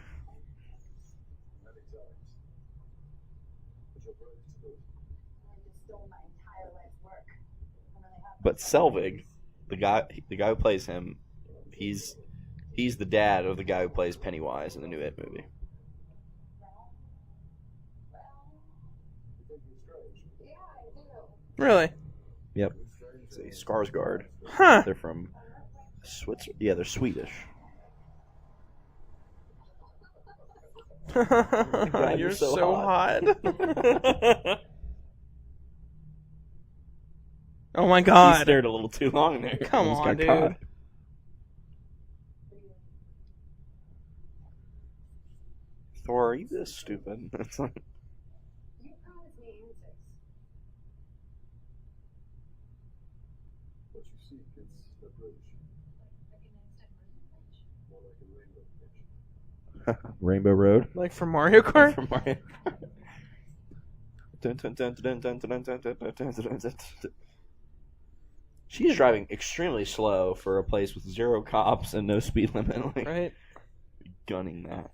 But Selvig, the guy who plays him, he's the dad of the guy who plays Pennywise in the new It movie. Really? Yep. It's a Skarsgård. Huh. They're from Switzerland. Yeah, they're Swedish. God, You're so so hot. hot. Oh my He god. stared a little too long there. Come Almost on, got caught. dude. Thor, are you this stupid? It's like, You promised me answers. What you seek is a bridge, more like a rainbow bridge. Rainbow Road. Like from Mario Kart? From Mario. Dun, dun, dun, dun, dun, dun, dun, dun, dun, dun, dun, dun, dun. She's driving extremely slow for a place with 0 cops and no speed limit. Like, Right? gunning that.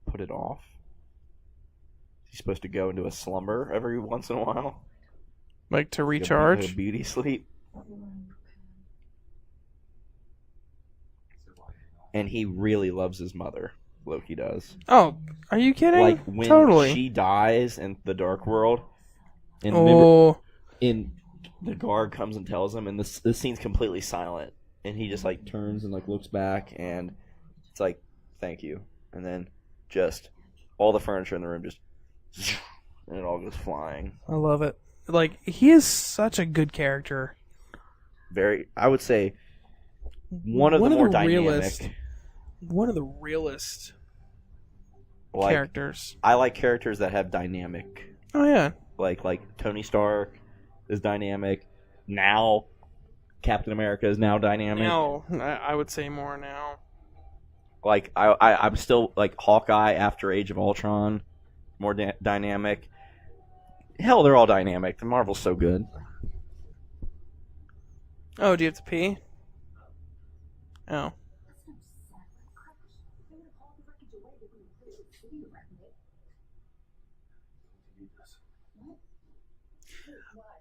Put it off. He's supposed to go into a slumber every once in a while. Like to Like a recharge? beauty sleep. And he really loves his mother. Loki does. Oh, are you kidding? Like when Totally. she dies in the Dark World, and remember, Oh, in the guard comes and tells him, and this scene's completely silent, and he just like turns and like looks back, and it's like, thank you, and then just all the furniture in the room just, and it all goes flying. I love it. Like, he is such a good character. Very, I would say, one of the more dynamic. One of the realest Like, characters. I like characters that have dynamic. Oh yeah. Like Tony Stark is dynamic. Now, Captain America is now dynamic. No, I would say more now. Like I'm still like Hawkeye after Age of Ultron, more dynamic. Hell, they're all dynamic. The Marvel's so good. Oh, do you have to pee? Oh.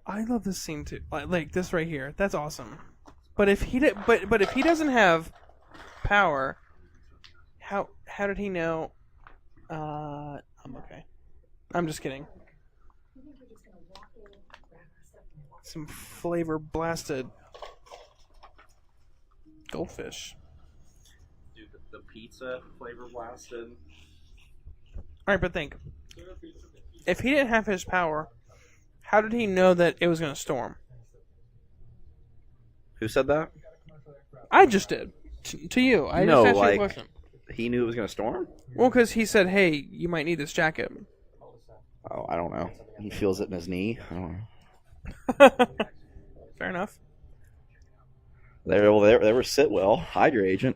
I love this scene too. Like this right here. That's awesome. But if he but if he doesn't have power, how did he know? I'm okay. I'm just kidding. You think we're just gonna walk in, grab our stuff, and walk? Some flavor blasted goldfish. Dude, the pizza flavor blasted. Alright, but think. If he didn't have his power, how did he know that it was going to storm? Who said that? I just did. To you. I No, just asked you a like- question. He knew it was going to storm? Well, because he said, hey, you might need this jacket. Oh, I don't know. He feels it in his knee. I don't know. Fair enough. There was Sitwell, Hydra agent.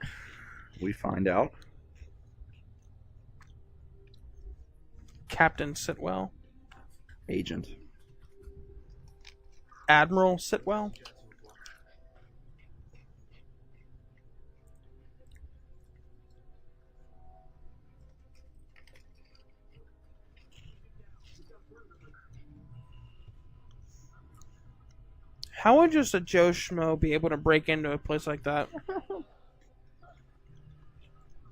We find out. Captain Sitwell. Agent. Admiral Sitwell. How would just a Joe Schmo be able to break into a place like that?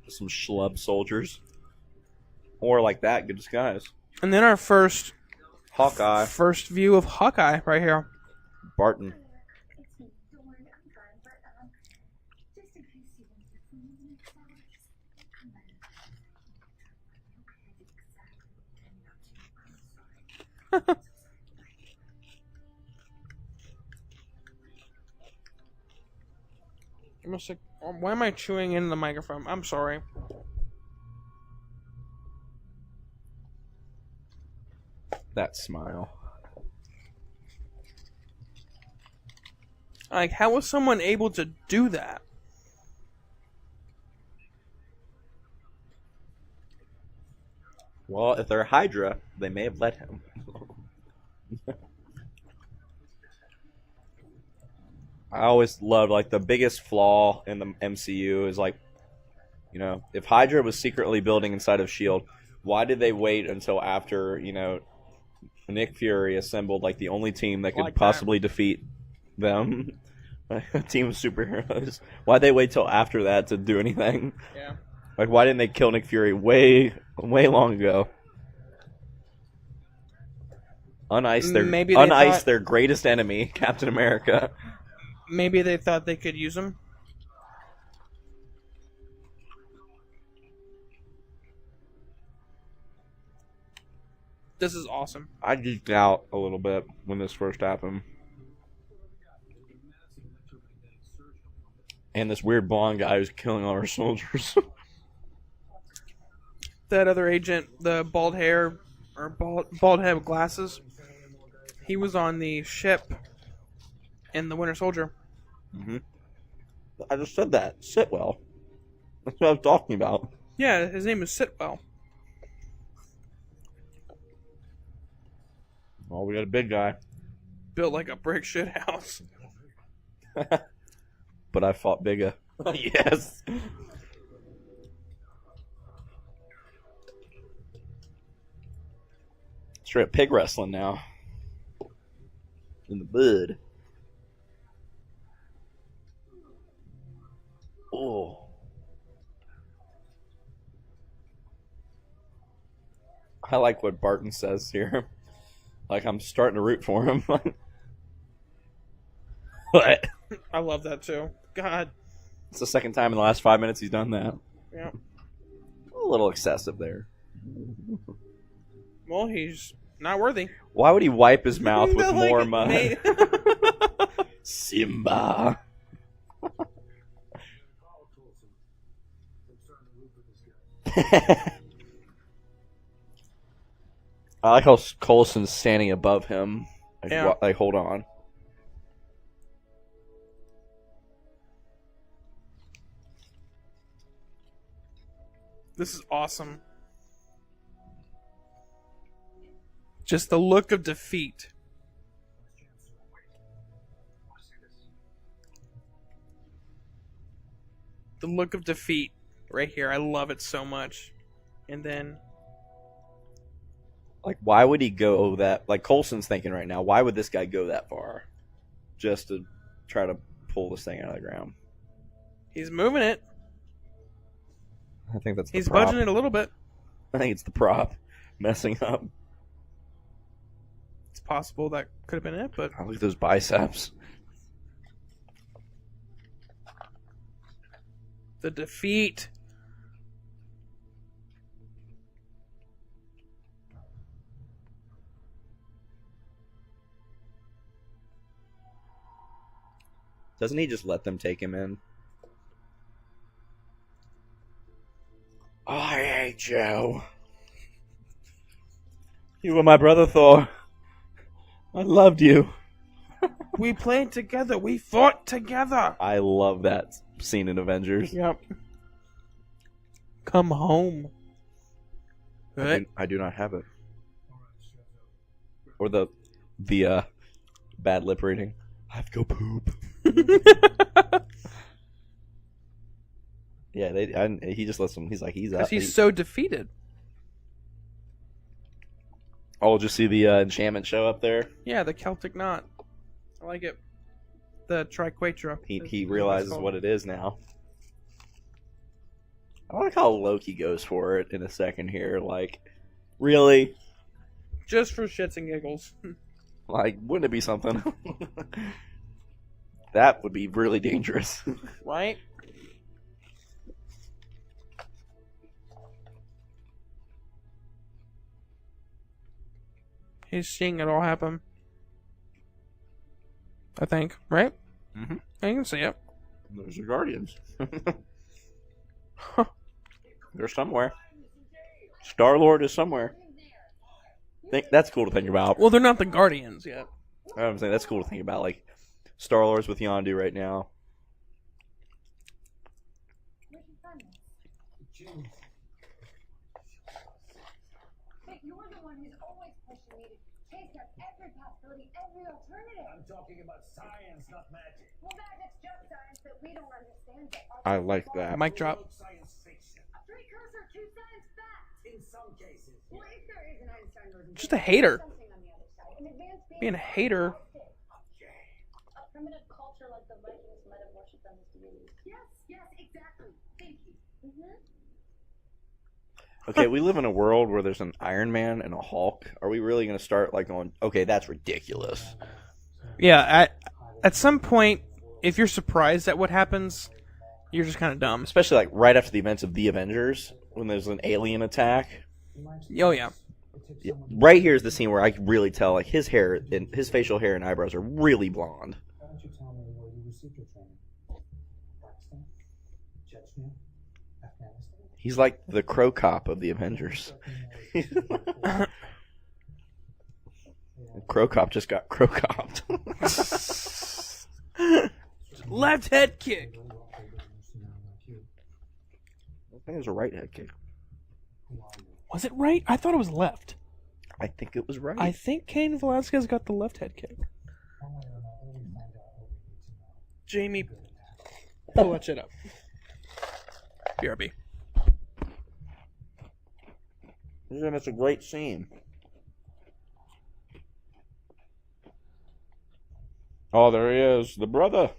Some schlub soldiers. Or like that, good disguise. And then our first Hawkeye. view of Hawkeye right here. Barton. It's me. Don't worry, I'm fine. But just in case you didn't hear from me in the next hours, I'm better. Okay, exactly what I'm up to. I'm sorry. Why am I chewing in the microphone? I'm sorry. That smile. Like, how was someone able to do that? Well, if they're Hydra, they may have let him. I always loved, like, the biggest flaw in the MCU is, like, you know, if Hydra was secretly building inside of S.H.I.E.L.D., why did they wait until after, you know, Nick Fury assembled, like, the only team that could Like that. possibly defeat them? A team of superheroes. Why'd they wait till after that to do anything? Yeah. Like, why didn't they kill Nick Fury way long ago? Unice Maybe they thought- their greatest enemy, Captain America. Maybe they thought they could use him. This is awesome. I geeked out a little bit when this first happened. And this weird blonde guy who's killing all our soldiers. That other agent, the bald hair or bald head with glasses, he was on the ship in the Winter Soldier. Mm-hmm. I just said that. Sitwell. That's what I was talking about. Yeah, his name is Sitwell. Well, we got a big guy. Built like a brick shit house. But I fought bigger. Yes. Straight pig wrestling now. In the bud. Oh. I like what Barton says here. Like, I'm starting to root for him. What? I love that too. God. It's the second time in the last 5 minutes he's done that. Yeah. A little excessive there. Well, he's not worthy. Why would he wipe his mouth with Like, more mud? Simba. I like how Coulson's standing above him. Like, Yeah. like, hold on. This is awesome. Just the look of defeat. The look of defeat right here. I love it so much. And then Like, why would he go that? Like, Coulson's thinking right now, why would this guy go that far? Just to try to pull this thing out of the ground. he's moving it. I think that's the He's prop. budging it a little bit. I think it's the prop messing up. possible that could have been it, but Oh, look at those biceps. the defeat. Doesn't he just let them take him in? I hate you. You were my brother, Thor. I loved you. We played together. We fought together. I love that scene in Avengers. Yep. Come home. Right? I do not have it. Or the bad lip reading. I have to go poop. Yeah, he just lets him. He's like, he's out. Because he's so defeated. Oh, just see the enchantment show up there. Yeah, the Celtic knot. I like it. The triquetra. He realizes what it is now. I like how Loki goes for it in a second here. Like, really? Just for shits and giggles. Like, wouldn't it be something? That would be really dangerous. Right? He's seeing it all happen. I think, right? Mm-hmm. I can see it. There's the Guardians. They're somewhere. Star-Lord is somewhere. That's cool to think about. Well, they're not the Guardians yet. I'm saying that's cool to think about. Like, Star-Lord's with Yondu right now. But you're the one who's always pushing me to chase up every possibility, every alternative. I'm talking about science, not magic. Well, magic's just science that we don't understand yet. I like that. Mic drop. Science fiction. A precursor to science fact. In some cases. Well, if there is an Einstein version, Just a hater. something on the other side. An advanced Being a hater. A primitive culture like the Vikings might have worshipped them as deities. Yes, exactly. Thank you. Okay, we live in a world where there's an Iron Man and a Hulk. Are we really going to start like going, okay, that's ridiculous? Yeah, at some point, if you're surprised at what happens, you're just kind of dumb. Especially like right after the events of the Avengers, when there's an alien attack. Oh, yeah. Yeah, right here is the scene where I can really tell like his hair and his facial hair and eyebrows are really blonde. Why don't you tell me where you received your training? Pakistan? Chechnya? Afghanistan? He's like the crow cop of the Avengers. Crow cop just got crow copped. Left head kick. I think it was a right head kick. Was it right? I thought it was left. I think it was right. I think Cain Velasquez got the left head kick. Jamie, pull that shit up. BRB. And it's a great scene. Oh, there he is, the brother.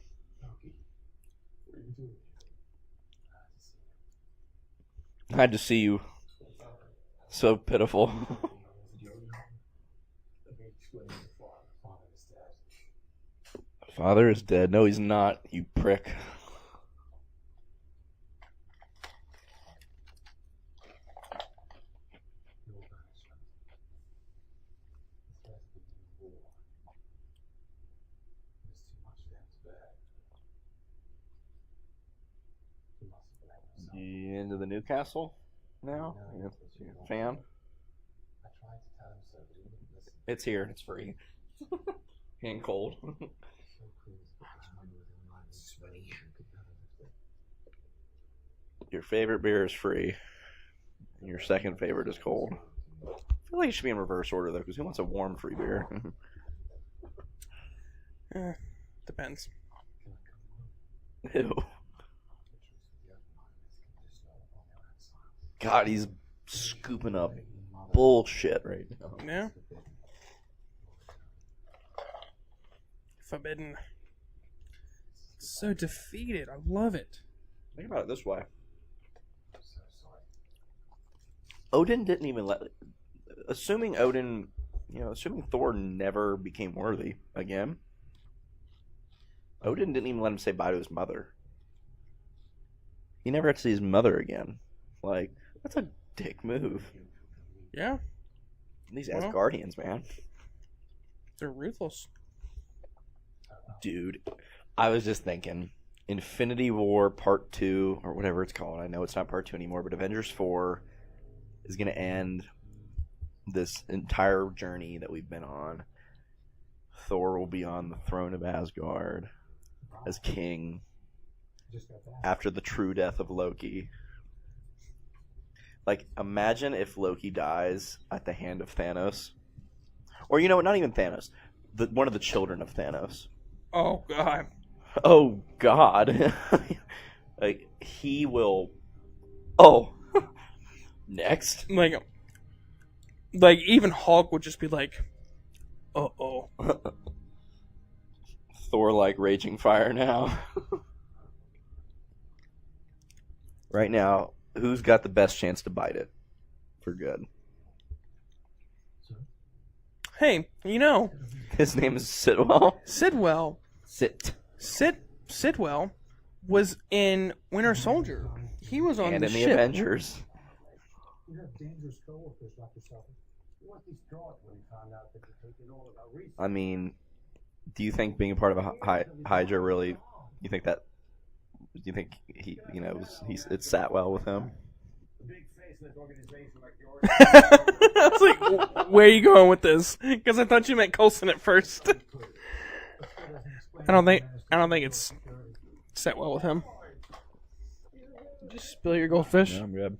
I had to see you. So pitiful. Father is dead. No, he's not, you prick. You into the Newcastle now? Fan? It's here. It's free. And cold. Your favorite beer is free. And your second favorite is cold. I feel like it should be in reverse order, though, because who wants a warm free beer? Depends. Ew. God, he's scooping up bullshit right now. Yeah. Forbidden. So defeated. I love it. Think about it this way. Odin didn't even let... Assuming Odin assuming Thor never became worthy again. Odin didn't even let him say bye to his mother. He never had to see his mother again. Like, that's a dick move. Yeah, These Well. Asgardians, man. they're ruthless. Dude, I was just thinking, Infinity War Part 2, or whatever it's called. I know it's not Part 2 anymore, but Avengers 4 is going to end this entire journey that we've been on. Thor will be on the throne of Asgard as king Just got that. after the true death of Loki. Like, imagine if Loki dies at the hand of Thanos. Or, not even Thanos. One of the children of Thanos. Oh God. Oh, God. Like, he will... Oh. Next. Like even Hulk would just be like, oh. Thor like raging fire now. Right now, who's got the best chance to bite it? For good. Hey, His name is Sitwell. Sidwell was in Winter Soldier. He was on And the in the ship. Avengers. You have dangerous coworkers, Dr. Selfie. What he thought when he found out that you're taking all of our research. I mean, do you think being a part of a Hydra really... Do you think he, it sat well with him? A big faceless organization like yours. I was like, where are you going with this? Because I thought you meant Coulson at first. I don't think it's set well with him. Just spill your goldfish. I'm good.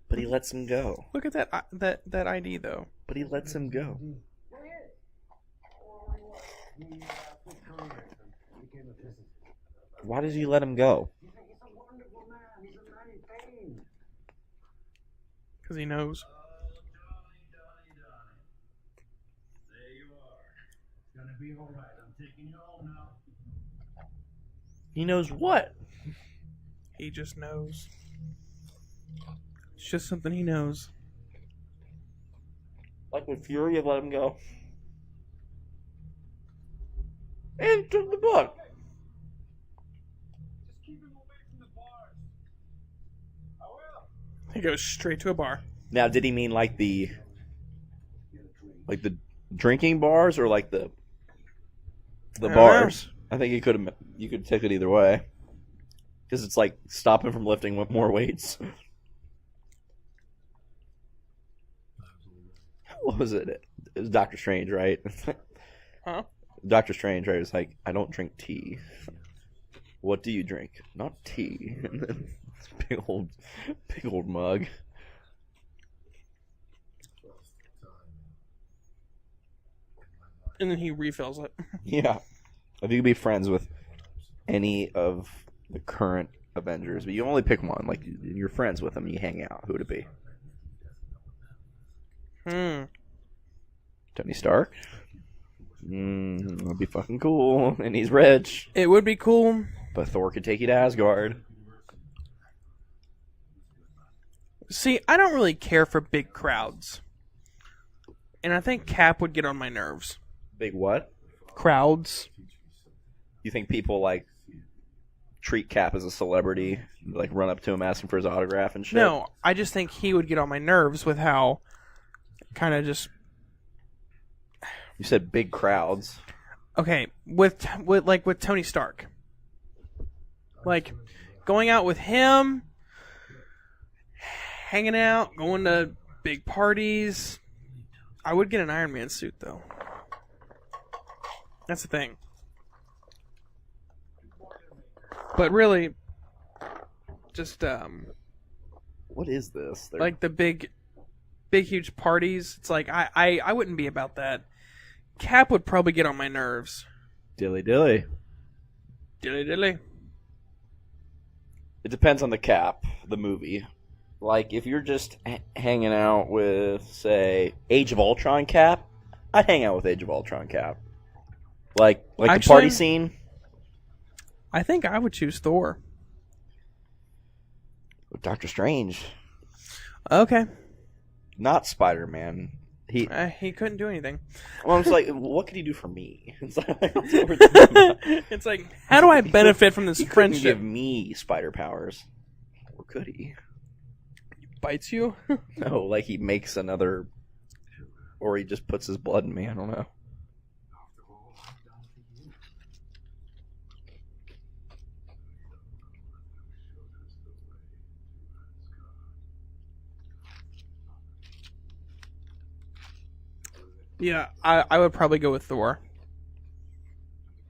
But he lets him go. Look at that ID though. But he lets him go. Why does he let him go? Because he knows. There you are. It's gonna be all right. I'm taking you home now. He knows what? He just knows. It's just something he knows. Like when Fury had let him go. And took the book. Just keep him away from the bars. I will. He goes straight to a bar. Now, did he mean like the drinking bars or like the I don't bars? I think you could take it either way. Because it's like stop him from lifting with more weights. What was it? It was Doctor Strange, right? Huh? Doctor Strange, right? It was like, I don't drink tea. What do you drink? Not tea. And then big old mug. And then he refills it. Yeah. If you could be friends with any of the current Avengers, but you only pick one, like you're friends with them, you hang out, who would it be? Tony Stark? That'd be fucking cool. And he's rich. It would be cool. But Thor could take you to Asgard. See, I don't really care for big crowds. And I think Cap would get on my nerves. Big what? Crowds. You think people like treat Cap as a celebrity, like run up to him asking for his autograph and shit? No, I just think he would get on my nerves with how kind of just... You said big crowds. Okay, with Tony Stark. Like, going out with him, hanging out, going to big parties. I would get an Iron Man suit, though. That's the thing. But really, just, What is this? like the big, huge parties, it's like, I wouldn't be about that. Cap would probably get on my nerves. Dilly dilly. Dilly dilly. It depends on the Cap, the movie. Like, if you're just hanging out with, say, Age of Ultron Cap, I'd hang out with Age of Ultron Cap. Like Actually, the party scene. I think I would choose Thor. Doctor Strange. Okay. Not Spider-Man. He couldn't do anything. Well, I'm just like, what could he do for me? It's like, that's what we're talking about. It's like, how do I benefit from this He couldn't friendship? give me spider powers. Or could he? Bites you? No, like he makes another... Or he just puts his blood in me, I don't know. After all I've done for you. Showed us the way to Asgard. Yeah, I would probably go with Thor.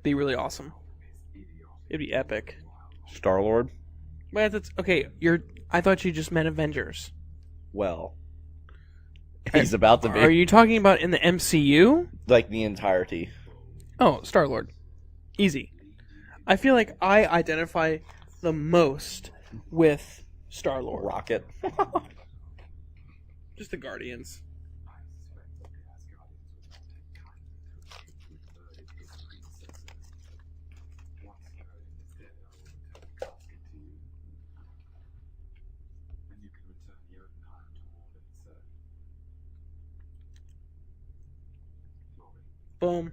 Be really awesome. It'd be epic. Star-Lord? But that's okay. I thought you just meant Avengers. Well, he's about to be. Are you talking about in the MCU? Like the entirety. Oh, Star-Lord. Easy. I feel like I identify the most with Star-Lord. Rocket. Just the Guardians. And you can return Jotunheim to all that it said. Glory. Boom.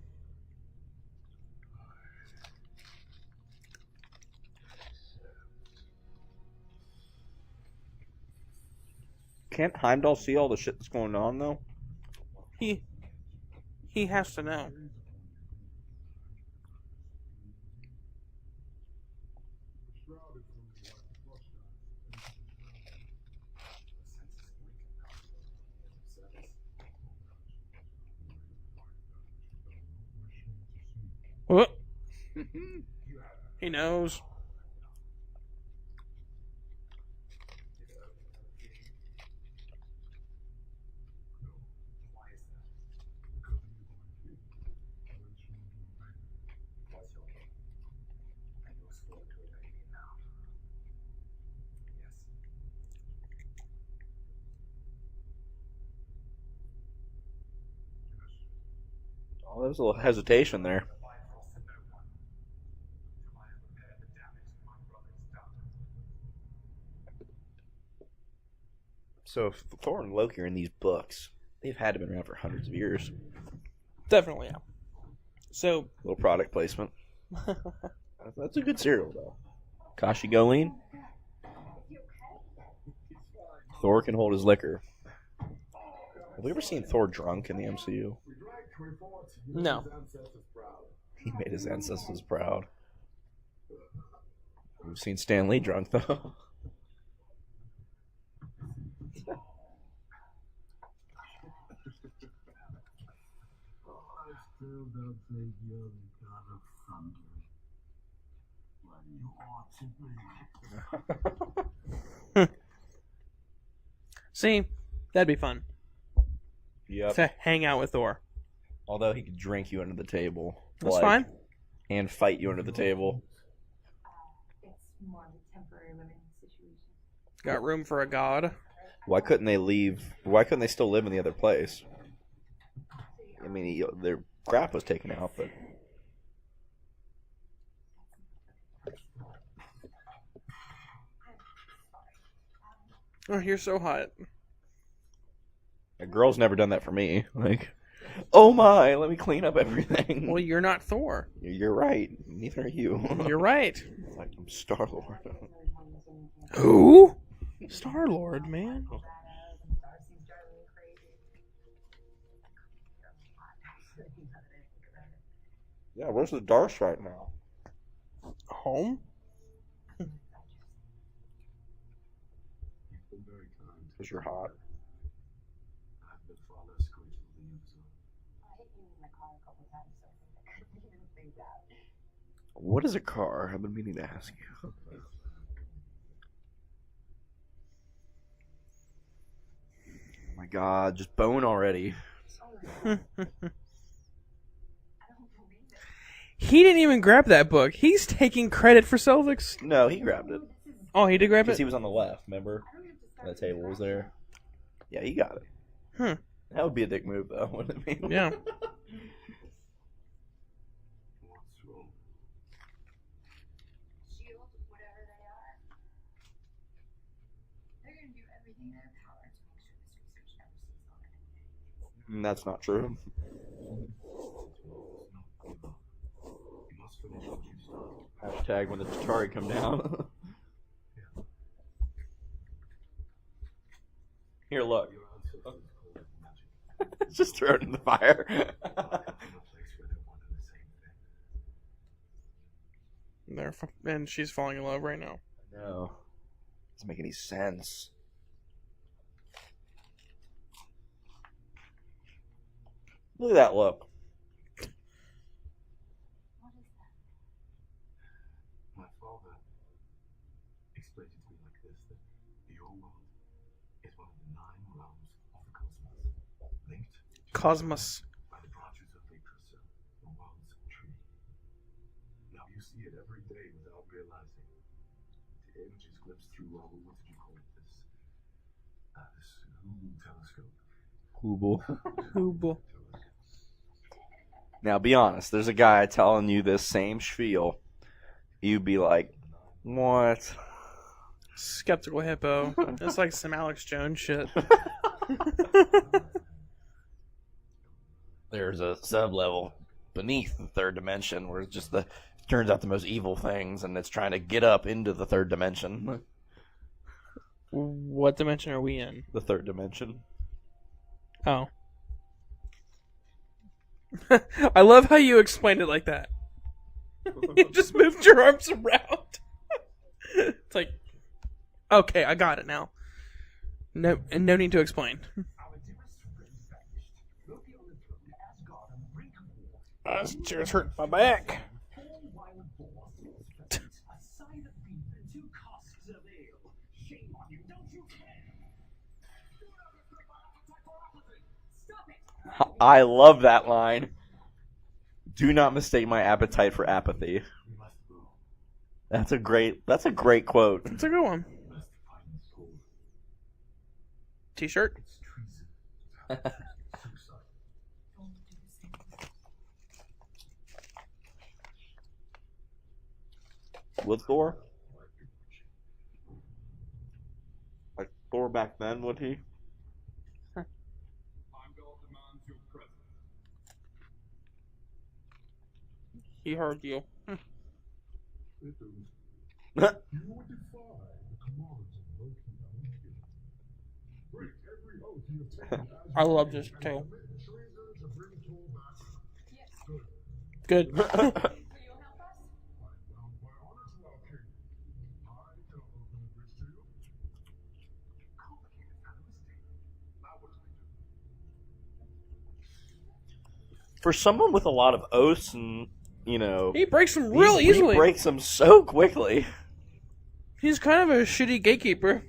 Can't Heimdall see all the shit that's going on, though? He has to know. Shrouded from me like a frost What? He knows. Oh, there was a little hesitation there. So if Thor and Loki are in these books, they've had to have been around for hundreds of years. Definitely, yeah. So, Little product placement. That's a good cereal, though. Kashi Goleen. Thor can hold his liquor. Have we ever seen Thor drunk in the MCU? no. He made his ancestors proud. We've seen Stan Lee drunk, though. I still don't think you're the god of thunder. When you ought to be. See, that'd be fun Yep. to hang out with Thor. Although he could drink you under the table. That's like, fine. And fight you under the table. It's more of a temporary living situation. Got room for a god. Why couldn't they leave? Why couldn't they still live in the other place? I mean, their crap was taken out, but... Oh, you're so hot. A girl's never done that for me. Like, oh my, let me clean up everything. Well, you're not Thor. You're right. Neither are you. You're right. It's like I'm Star-Lord. Who? Star-Lord, man. Yeah, where's the Darce right now? Home? You've been very kind. Because you're hot. I've been far less grateful than you deserve. I hit you in the car a couple times, so I couldn't even think that. What is a car? I've been meaning to ask you. Oh my god, just bone already. He didn't even grab that book. He's taking credit for Selvig's. No, he grabbed it. Oh, he did grab Because it? he was on the left, remember? That table was there. Yeah, he got it. That would be a dick move, though, wouldn't it be? Yeah. What's wrong? Shield, whatever they are. They're gonna do everything in their power to make sure this research never That's not true. Hashtag when the Chitauri come down. Here, look. Just throw it in the fire. And she's falling in love right now. No. Doesn't make any sense. Look at that look. What is that? My father explained it to me like this, that your world is one of the 9 realms of the cosmos, linked Cosmos. by the branches of Yggdrasil, the world's tree. Now you see it every day without realizing. The images glimpse through what did you call it? This Hubble telescope. Hubble. Now, be honest. There's a guy telling you this same spiel. You'd be like, what? Skeptical hippo. It's like some Alex Jones shit. There's a sub-level beneath the third dimension where it's just turns out the most evil things, and it's trying to get up into the third dimension. What dimension are we in? The third dimension. Oh. I love how you explained it like that. You just moved your arms around. It's like, okay, I got it now. No need to explain. Our dearest friend vanished. Loki on the throne, Asgard on the brink of war. Just hurt my back. 4 wild boars, a side of beef, and 2 casks of ale. Shame on you, don't you care? Stop it! I love that line. Do not mistake my appetite for apathy. We must go. That's a great quote. It's a good one. We must find the sword. T-shirt. It's treason. Suicide. Don't do the same. Would Thor? Like Thor back then, would he? I'm God demands your presence. He heard you. You defy the commands of Loki until. Break every oath you have taken as I love this tale. commit treason to bring Thor back. Yes. Good. Will you help us? I am bound by honor to our king. I cannot open the bridge to you. Complicated fantasy. Now what do we do? For someone with a lot of oaths and, He breaks them he- real he easily. breaks them so quickly. He's kind of a shitty gatekeeper.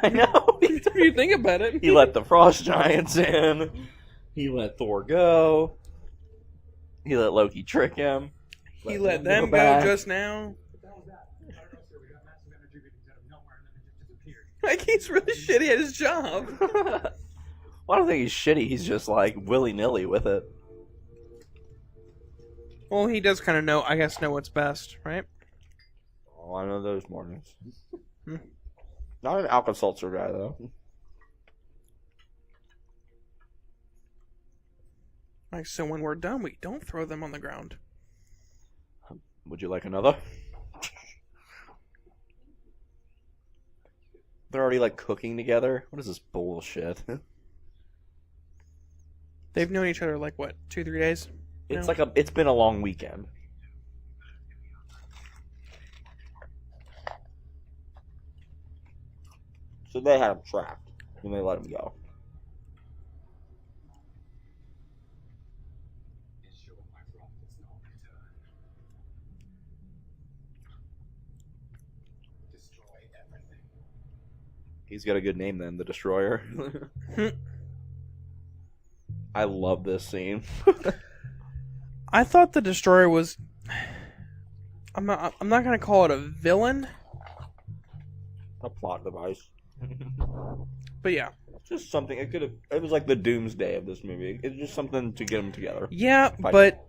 I know. If you think about it. He let the frost giants in. He let Thor go. He let Loki trick him. He let them go back. just now. What the hell was that? I don't know, sir. We got massive energy readings out of nowhere, and then it just disappeared. Like, he's really shitty at his job. Well, I don't think he's shitty. He's just like willy-nilly with it. Well, he does kind of know what's best, right? Oh, I know those mornings. Hmm. Not an Alka-Seltzer guy, though. Like, so when we're done, we don't throw them on the ground. Would you like another? They're already, like, cooking together? What is this bullshit? They've known each other, like, what, 2-3 days? It's No. it's been a long weekend. So they had him trapped, and they let him go. Ensure my wrath does not return. Destroy everything. He's got a good name then, the Destroyer. I love this scene. I thought the Destroyer was... I'm not going to call it a villain, A plot device. but yeah. Just something. It was like the doomsday of this movie. It's just something to get them together. Yeah, Fight. but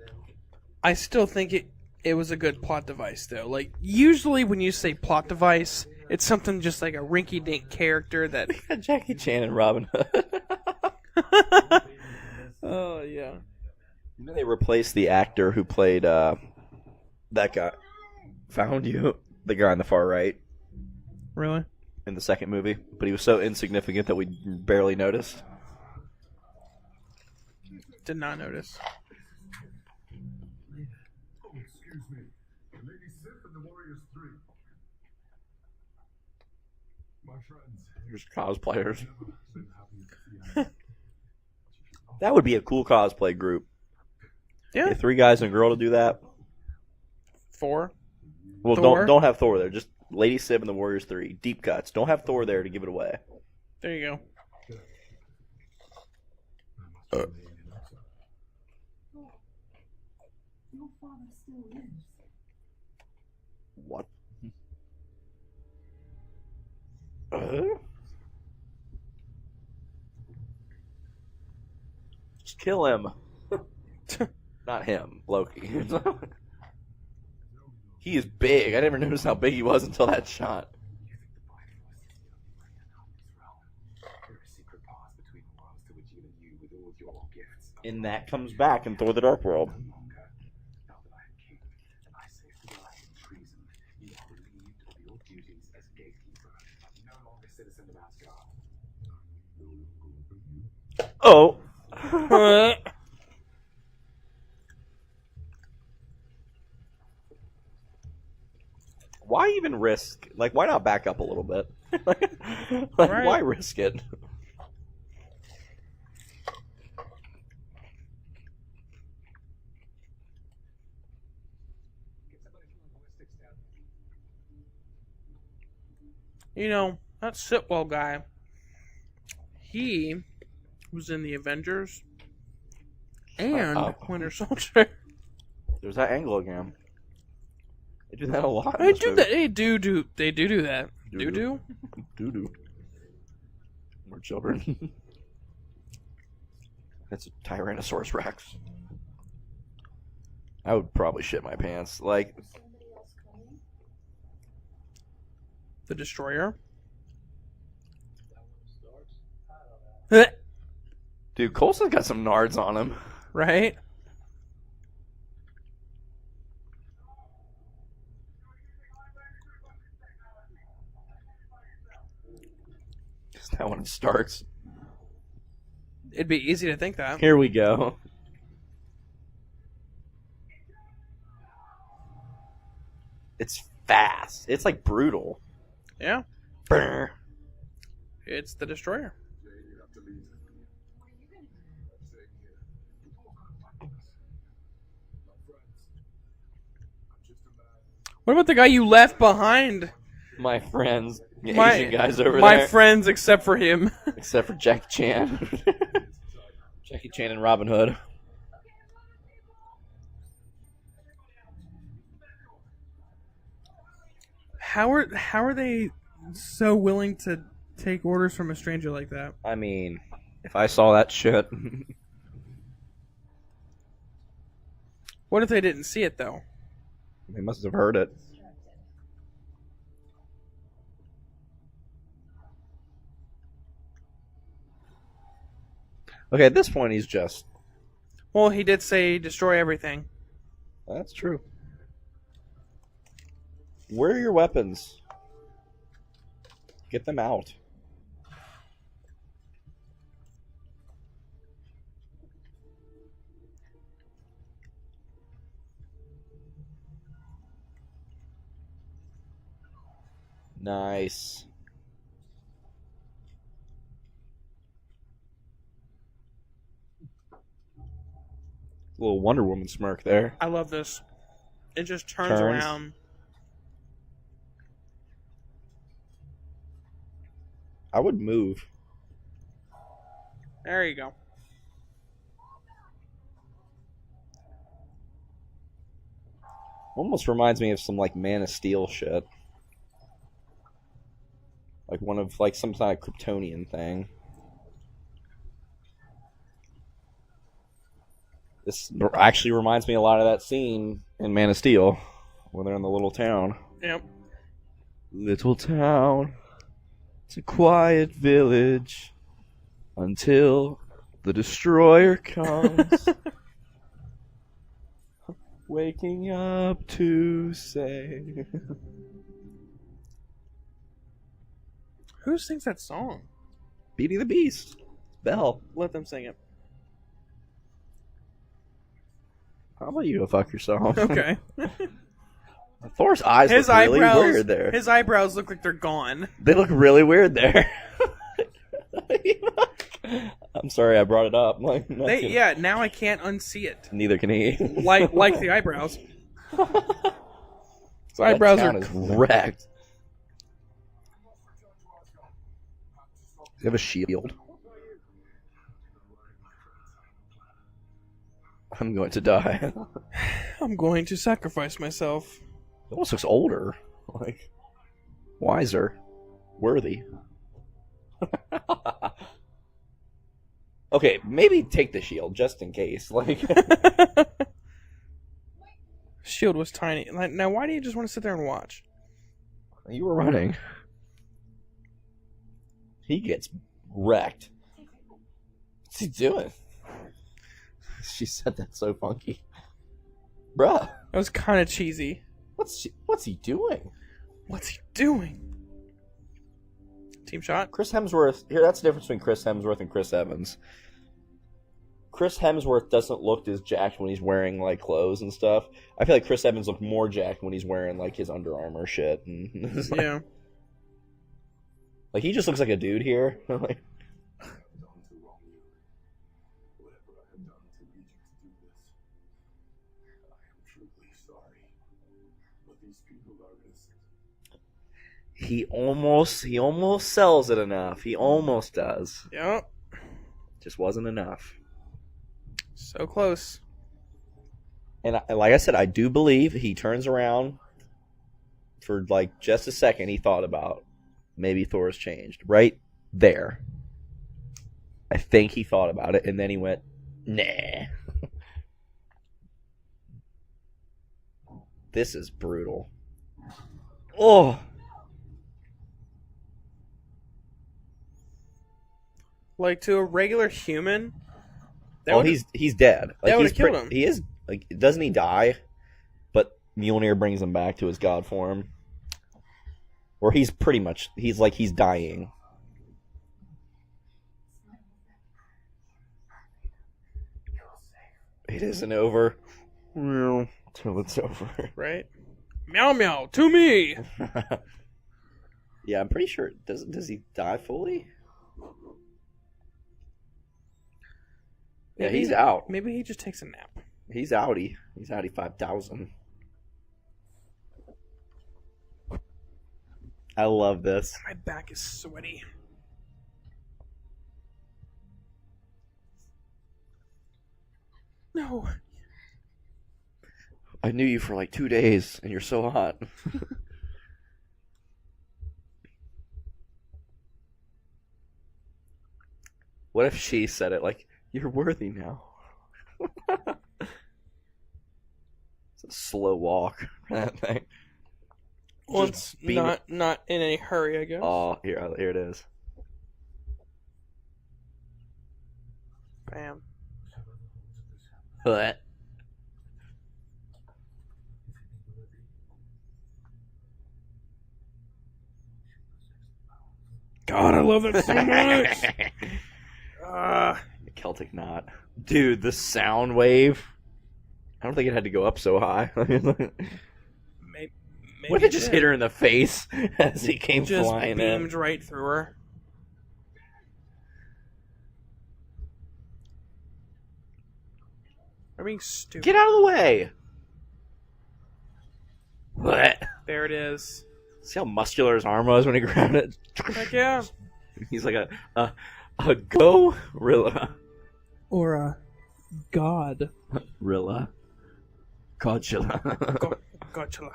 I still think it was a good plot device, though. Like, usually when you say plot device, it's something just like a rinky-dink character that... Jackie Chan and Robin Hood. Yeah. You know they replaced the actor who played that guy. Found you, the guy on the far right Really? in the second movie, but he was so insignificant that we barely noticed. Did not notice. Oh, excuse me. The Lady Sif and the Warriors 3. My friends. There's cosplayers. Never been happy to see you. That would be a cool cosplay group. Yeah. Three guys and a girl to do that. 4. Well, Thor? don't have Thor there. Just Lady Sif and the Warriors 3. Deep cuts. Don't have Thor there to give it away. There you go. Your father still lives. What? Just kill him. Not him, Loki. He is big. I never noticed how big he was until that shot. And that comes back in Thor the Dark World. Oh. Why even risk? Like, why not back up a little bit? Right. Why risk it? You know, that Sitwell guy, he was in the Avengers and up. Winter Soldier. There's that angle again. They do that a lot. in They this do movie. that. They do that. Do-do. Doo-doo. We're children. That's a Tyrannosaurus Rex. I would probably shit my pants. Like, Somebody else coming? The Destroyer. dude, Coulson's got some nards on him. Right? Is that when it starts? It'd be easy to think that. Here we go. It's fast. It's like brutal. Yeah. Brr. It's the Destroyer. Jay, you have to leave. What are you gonna do? I'm staying here. You're all gonna find us. My friends. I'm just a man. What about the guy you left behind? My friends, the My- Asian guys over My there, friends, except for him. except for Jackie Chan. Jackie Chan and Robin Hood. How are they so willing to take orders from a stranger like that? I mean, if I saw that shit, What if they didn't see it though? they must have heard it. Okay, at this point, he's just. Well, he did say destroy everything. That's true. Where are your weapons? Get them out. Nice. Little Wonder Woman smirk there. I love this. It just turns Turns. around. I would move. There you go. Almost reminds me of some like Man of Steel shit. Like one of like some kind of Kryptonian thing. This actually reminds me a lot of that scene in Man of Steel when they're in the little town. Yep. Little town. It's a quiet village until The destroyer comes. Waking up to say. Who sings that song? Beauty the Beast. Belle. Let them sing it. How about you go fuck yourself? Okay. Thor's eyes His look really eyebrows. weird there. His eyebrows look like they're gone. They look really weird there. I'm sorry I brought it up. Like, Yeah, now I can't unsee it. Neither can he. Like the eyebrows. His That eyebrows town are is wrecked. Does he have a shield? I'm going to die. I'm going to sacrifice myself. He almost looks older. Like, wiser. Worthy. Okay, maybe take the shield, just in case. Like, Shield was tiny. Like, now, why do you just want to sit there and watch? you were running. He gets wrecked. What's he doing? She said that so funky. Bruh. That was kind of cheesy. What's he doing? What's he doing? Team shot? Chris Hemsworth. Here, that's the difference between Chris Hemsworth and Chris Evans. Chris Hemsworth doesn't look as jacked when he's wearing, like, clothes and stuff. I feel like Chris Evans looks more jacked when he's wearing, like, his Under Armour shit. And it's like, Yeah. Like, he just looks like a dude here. Like, I have done to wrong you. Whatever I have done to lead you to do this, I am truly sorry. But these people are innocent. he almost sells it enough. He almost does. Yep. Just wasn't enough. So close. And like I said, I do believe he turns around for, like, just a second. He thought about maybe Thor's changed. Right there. I think he thought about it, and then he went, nah. This is brutal. Oh. Like, to a regular human... Oh, he's dead. Like, that he's would've killed him. He is, like, doesn't he die? But Mjolnir brings him back to his god form. Or he's pretty much, he's dying. It isn't over. Well, till it's over. Right? Meow meow, to me! Yeah, I'm pretty sure. Does he die fully? Yeah, he's out. Maybe he just takes a nap. He's outie. He's outie 5,000. I love this. My back is sweaty. No. I knew you for like 2 days, and you're so hot. What if she said it like, you're worthy now? It's a slow walk for that thing. Once not in any hurry, I guess. Oh, here it is. Bam. What? God, I love that so much. Celtic knot. Dude, the sound wave. I don't think it had to go up so high. Maybe What if it just hit her in the face as he came just flying beamed in? right through her. I'm being stupid. Get out of the way! What? There it is. See how muscular his arm was when he grabbed it? Heck yeah. He's like a gorilla. Or a god. Rilla. Godzilla. Gotcha.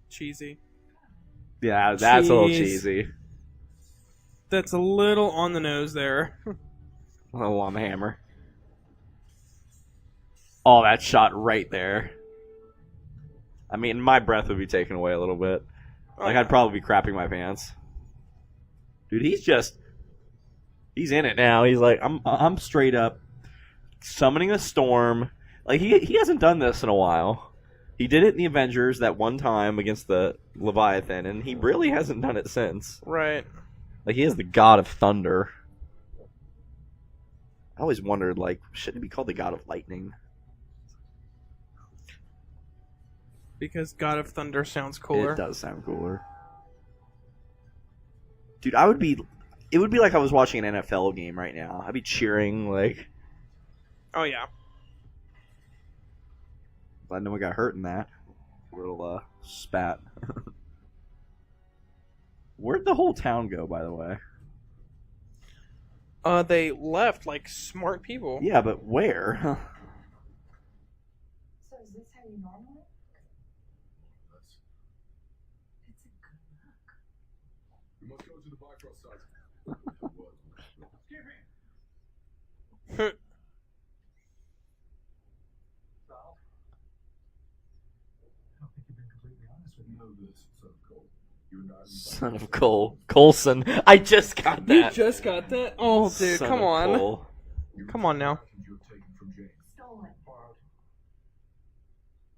Cheesy. Yeah, that's a little Cheese. cheesy. That's a little on the nose there. A little on the hammer. Oh, that shot right there. I mean, my breath would be taken away a little bit. Like, I'd probably be crapping my pants. Dude, he's in it now. He's like, I'm straight up summoning a storm. Like, he hasn't done this in a while. He did it in the Avengers that one time against the Leviathan, and he really hasn't done it since. Right. Like, he is the god of thunder. I always wondered, like, should he be called the god of lightning? Because God of Thunder sounds cooler. It does sound cooler. Dude, it would be like I was watching an NFL game right now. I'd be cheering, like... Oh, yeah. Glad no one got hurt in that. Little, spat. Where'd the whole town go, by the way? They left like smart people. Yeah, but where? So is this how you normally? It's a good look. We must go to the Bifrost site. Excuse me. Sal? I don't think you've been completely honest with me. You know this, son of Cole. You and I. Son of Cole. Colson. I just got that. You just got that? Oh, dude, Son come of on. Cole. Come on now. You have taken from James. Stolen. Borrowed.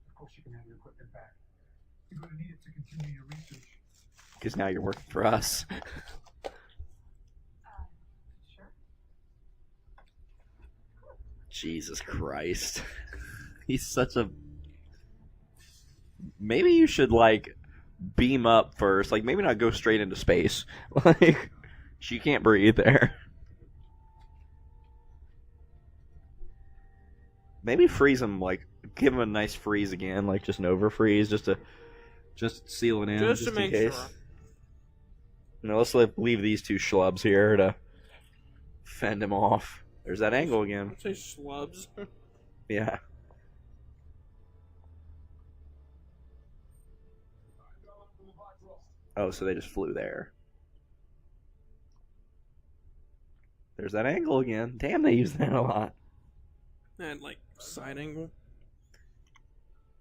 Of course you can have your equipment back. You're going to need it to continue your research. Because now you're working for us. Sure. Jesus Christ. He's such a... Maybe you should, like, beam up first. Like, maybe not go straight into space. Like, she can't breathe there. Maybe freeze him, like, give him a nice freeze again. Like, just an over-freeze, just seal it in, Just to in make case. sure. You know, let's leave these two schlubs here to fend him off. There's that angle again. I'd say schlubs. Yeah. Oh, so they just flew there. There's that angle again. Damn, they use that a lot. And like side angle.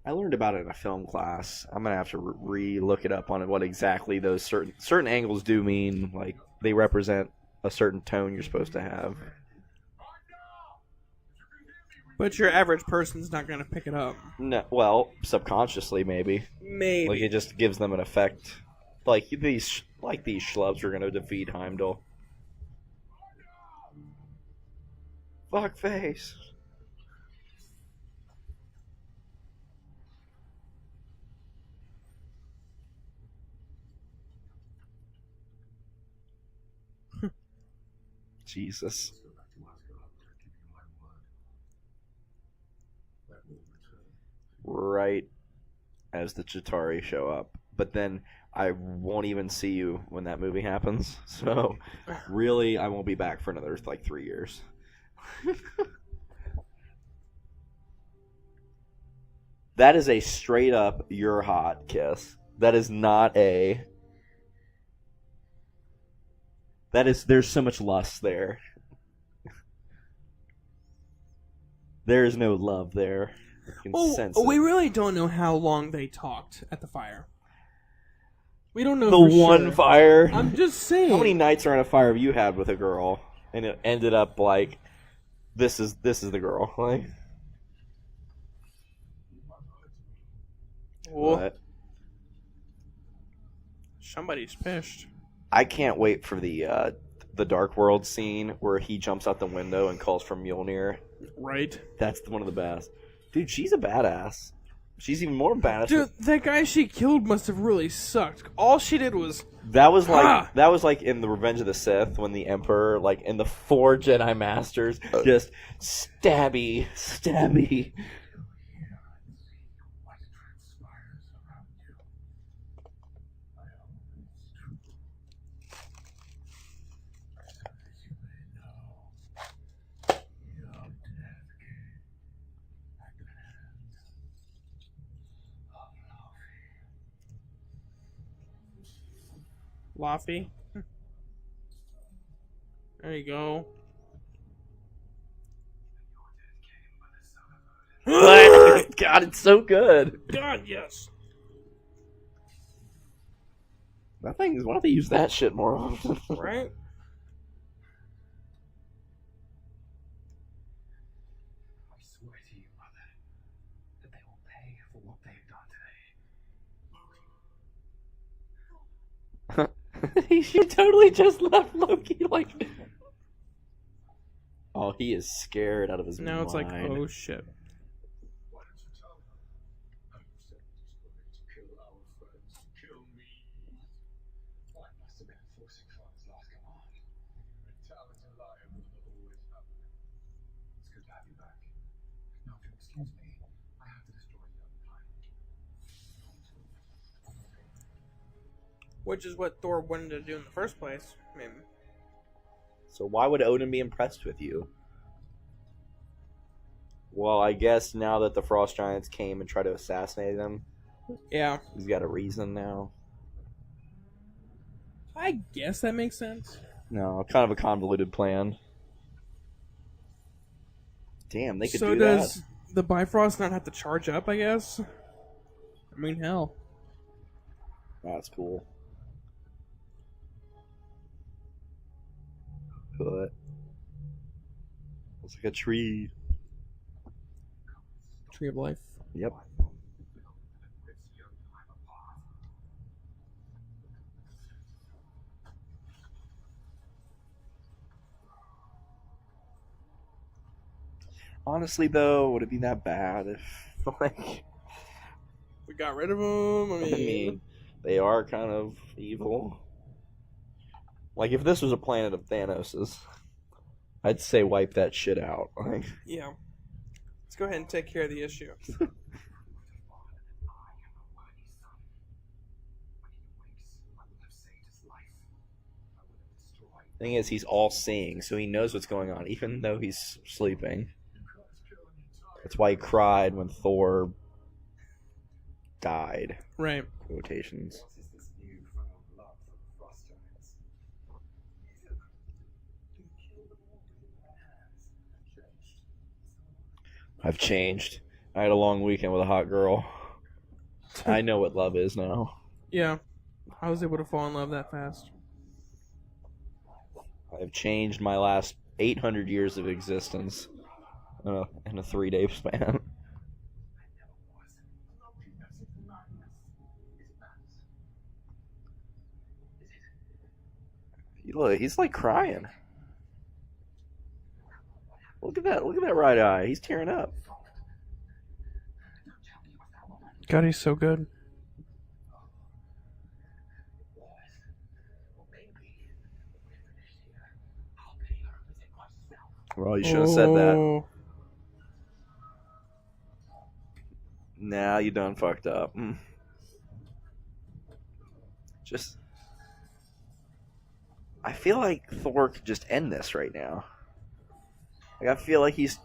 I learned about it in a film class. I'm gonna have to re-look it up on what exactly those certain angles do mean. Like, they represent a certain tone you're supposed to have. But your average person's not gonna pick it up. No, well, subconsciously maybe. Maybe. Like, it just gives them an effect. Like these schlubs are gonna defeat Heimdall. Fuck face. Jesus. Let's go back to Asgard. I give you my word. That will return. Right as the Chitauri show up. But then I won't even see you when that movie happens. So, really, I won't be back for another, like, 3 years. That is a straight up, you're hot kiss. That is not a... There's so much lust there. There is no love there. You can sense we it. really don't know how long they talked at the fire. We don't know The for one sure. fire. I'm just saying. How many nights around a fire have you had with a girl, and it ended up like, this is the girl? Like, Well, but somebody's pissed. I can't wait for the Dark World scene where he jumps out the window and calls for Mjolnir. Right. That's one of the best. Dude, she's a badass. She's even more badass. Dude, that guy she killed must have really sucked. All she did was... That was Ah! like in the Revenge of the Sith when the Emperor, like in the 4 Jedi Masters, just stabby. What transpires around you? I always true. So that you may know your death came at the hands of Laffy. Loki. There you go. God, it's so good. God, yes. That thing is, why don't they use that shit more often? Right? I swear to you, mother, that they will pay for what they've done today. She totally just left Loki like. Oh, he is scared out of his mind. Now it's like, oh shit. Why don't you tell her? I'm sent this boy to kill our friends, to kill me. I must have been enforcing Thor's last command. Mentality liar will always happen. It's good to have you back. Now, if you'll excuse me, I have to destroy Jotunheim. Which is what Thor wanted to do in the first place. I mean, So why would Odin be impressed with you? Well, I guess now that the Frost Giants came and tried to assassinate him, yeah. he's got a reason now. I guess that makes sense. No, kind of a convoluted plan. Damn, they could So do does that. the Bifrost not have to charge up, I guess? I mean, hell. That's cool. But it's like a tree. Tree of Life. Yep. Rips Jotunheim apart. Honestly, though, would it be that bad if, like, We got rid of him. I I mean, mean, they are kind of evil. Like, if this was a planet of Thanos's, I'd say wipe that shit out. Like, yeah. Let's go ahead and take care of the issue. thing is, he's all seeing, so he knows what's going on, even though he's sleeping. That's why he cried when Thor died. Right. Quotations. What is this newfound love for the Frost Giants? You killed them all with your hands and changed. I've changed. I had a long weekend with a hot girl. I know what love is now. Yeah. I was able to fall in love that fast. I've changed my last 800 years of existence in a 3-day span. Look, he's like crying. Look at that! Look at that right eye. He's tearing up. God, he's so good. Well, you should have said that. Oh. Nah, you done fucked up. Just, I feel like Thor could just end this right now. Like, I feel like he's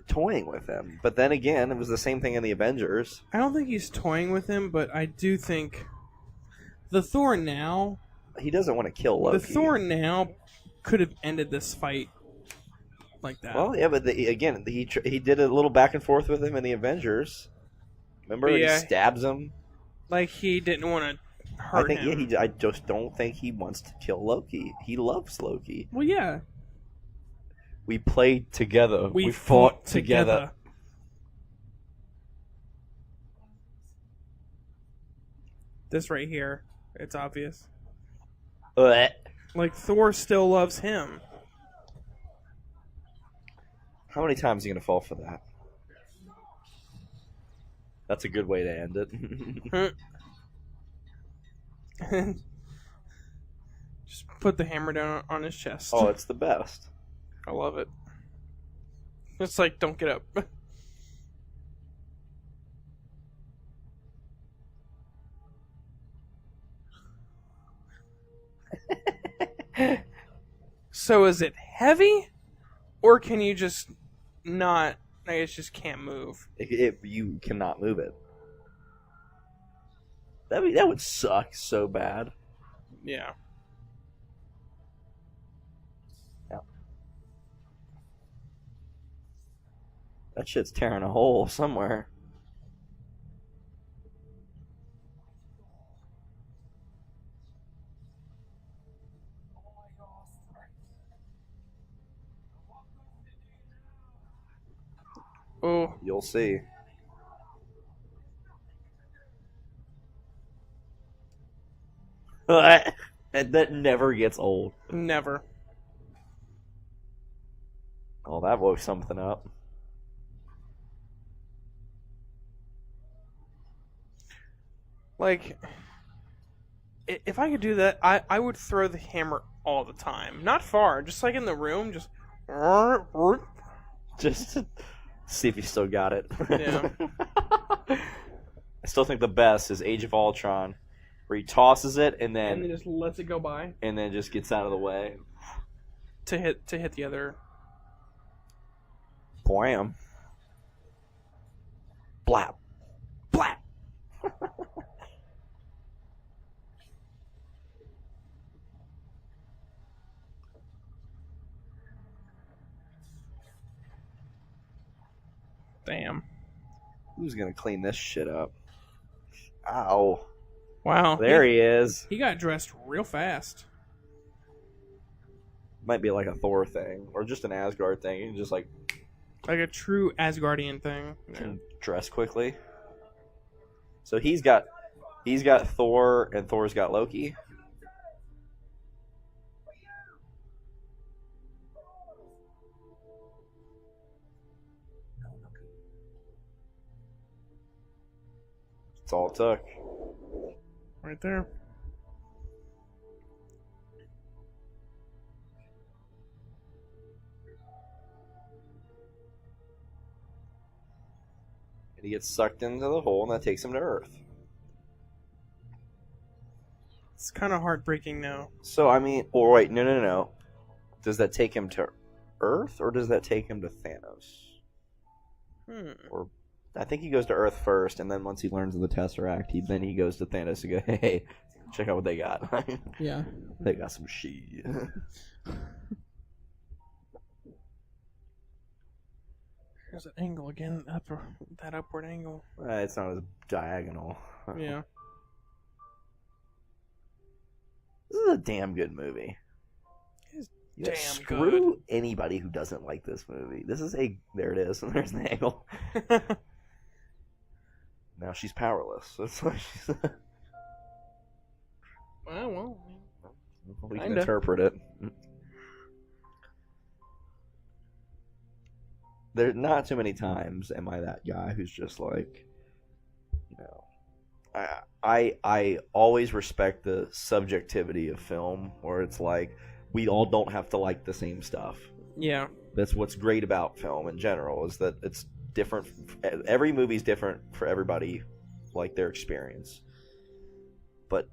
toying with him. But then again, it was the same thing in the Avengers. I don't think he's toying with him, but I do think the Thor now, He doesn't want to kill Loki. the Thor now could have ended this fight like that. Well, yeah, but he did a little back and forth with him in the Avengers. Remember, Yeah. he stabs him. Like he didn't want to hurt him. I just don't think he wants to kill Loki. He loves Loki. Well, yeah. We played together. We fought together. This right here, it's obvious. Blech. Like Thor still loves him. How many times are you gonna fall for that? That's a good way to end it. Just put the hammer down on his chest. Oh, it's the best. I love it. It's like, don't get up. So is it heavy? Or can you just not, I guess just can't move? You cannot move it. That would suck so bad. Yeah. That shit's tearing a hole somewhere. Oh, You'll see. That never gets old. never. Oh, that woke something up. Like, if I could do that, I would throw the hammer all the time. Not far, just like in the room, just. Just to see if you still got it. Yeah. I still think the best is Age of Ultron, where he tosses it and And then then just lets it go by just gets out of the way. to hit the other. Blam. Blap. Blap. Damn. Who's gonna clean this shit up? Ow. Wow. There he is. He got dressed real fast. Might be like a Thor thing, or just an Asgard thing. You can just like Like a true Asgardian thing. can dress quickly. So he's got Thor, and Thor's got Loki. That's all it took. Right there. And he gets sucked into the hole, and that takes him to Earth. It's kind of heartbreaking now. So, I mean, or wait, no. Does that take him to Earth, or does that take him to Thanos? Or I think he goes to Earth first, and then once he learns of the Tesseract, he goes to Thanos and go, hey, check out what they got. Yeah. They got some shit. There's an angle again. That upward angle. It's not as diagonal. Yeah. This is a damn good movie. It's Yeah, damn screw anybody who doesn't like this movie. This is there it is. There's the angle. Now she's powerless. That's why she's... well. We can Kinda. interpret it. There not too many times am I that guy who's just like, you know, I always respect the subjectivity of film, where it's like we all don't have to like the same stuff. Yeah. That's what's great about film in general, is that it's different. Every movie's different for everybody, like their experience. But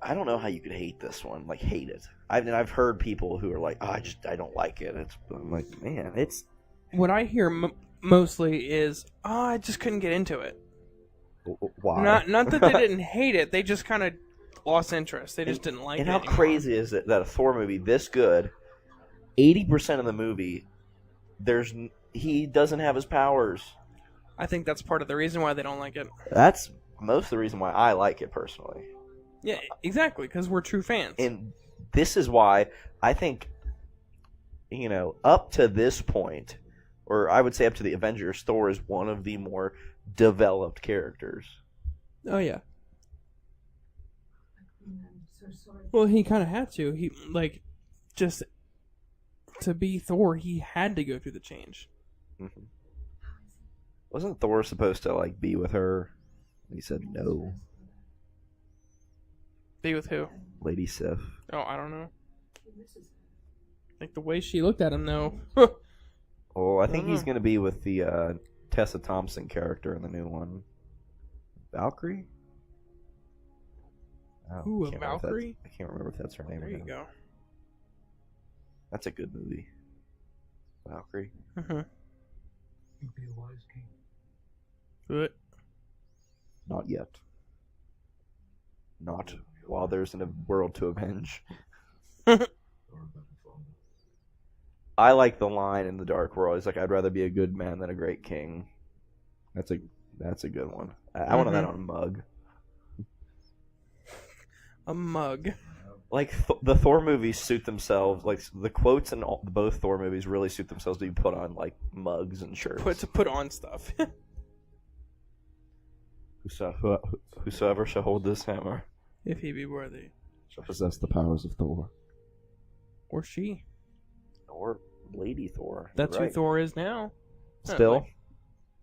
I don't know how you could hate this one, like hate it. I've heard people who are like, oh, I don't like it. I'm like, man, it's. What I hear mostly is, oh, I just couldn't get into it. Why? Not that they didn't hate it, they just kind of lost interest. They just didn't like it. And how anymore. crazy is it that a Thor movie this good, 80% of the movie, he doesn't have his powers. I think that's part of the reason why they don't like it. That's most of the reason why I like it personally. Yeah, exactly, because we're true fans. And this is why I think, up to this point, or I would say up to the Avengers, Thor is one of the more developed characters. Oh, yeah. I'm so sorry. Well, he kind of had to. He, just to be Thor, he had to go through the change. Mm-hmm. Wasn't Thor supposed to, be with her? He said no. Be with who? Lady Sif. Oh, I don't know. Like, the way she looked at him, though. Well, I think he's know. going to be with the Tessa Thompson character in the new one. Valkyrie? Oh, Ooh, a can't remember if that's- Valkyrie? I can't remember if that's her name. There or you not. go. That's a good movie. Valkyrie. Uh-huh. You'll be a wise king. Good. Not yet. Not while there's a world to avenge. Or a better father. I like the line in The Dark World. It's like, I'd rather be a good man than a great king. That's a good one. I wanted that on a mug. A mug. Like the Thor movies suit themselves. Like the quotes in both Thor movies really suit themselves to be put on like mugs and shirts. Put on stuff. Whosoever shall hold this hammer If he be worthy. shall possess the powers of Thor. Or she. Or Lady Thor. That's right. who Thor is now. Still,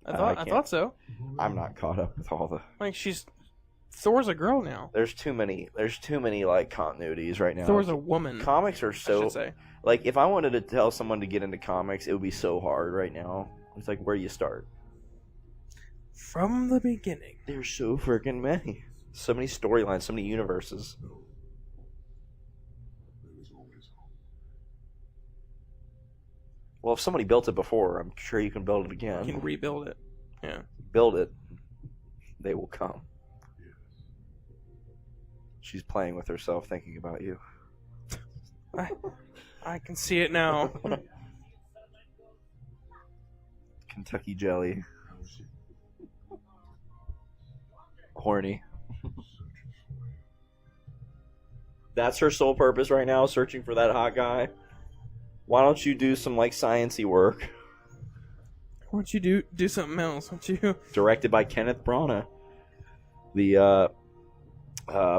I thought so. I'm not caught up with all the. Like Thor's a girl now. There's too many like continuities right now. Thor's a woman. Comics are I so should say. like if I wanted to tell someone to get into comics, it would be so hard right now. It's like where do you start? From the beginning. There's so freaking many. So many storylines, so many universes. There is always hope. Well, if somebody built it before, I'm sure you can build it again. You can rebuild it. Yeah. Build it. They will come. Yes. She's playing with herself, thinking about you. I can see it now. Kentucky Jelly. How's she? Horny. Searching for you. That's her sole purpose right now, searching for that hot guy. Why don't you do some like sciencey work? Why don't you do something else? Why don't you? Directed by Kenneth Branagh, the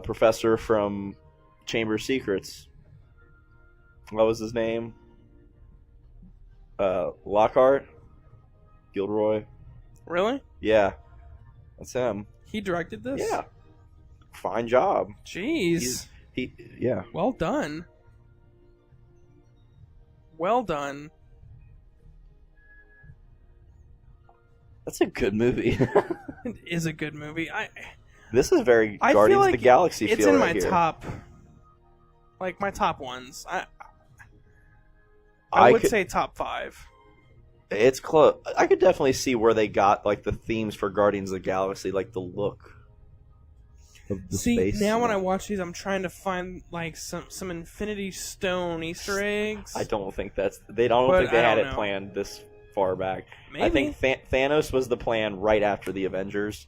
professor from Chamber of Secrets. What was his name? Lockhart? Gilroy? Really? Yeah, that's him. He directed this? Yeah, fine job. Jeez. Yeah. Well done. Well done. That's a good movie. It is a good movie. This is very I Guardians feel like of the Galaxy it's feel in right my here. top, like my top ones. I would say top 5. It's close. I could definitely see where they got like the themes for Guardians of the Galaxy, like the look of the See, space. now when I watch these, I'm trying to find like some Infinity Stone Easter eggs. I don't think they don't But think they I had don't it know. planned this far back. Maybe. I think Thanos was the plan right after the Avengers.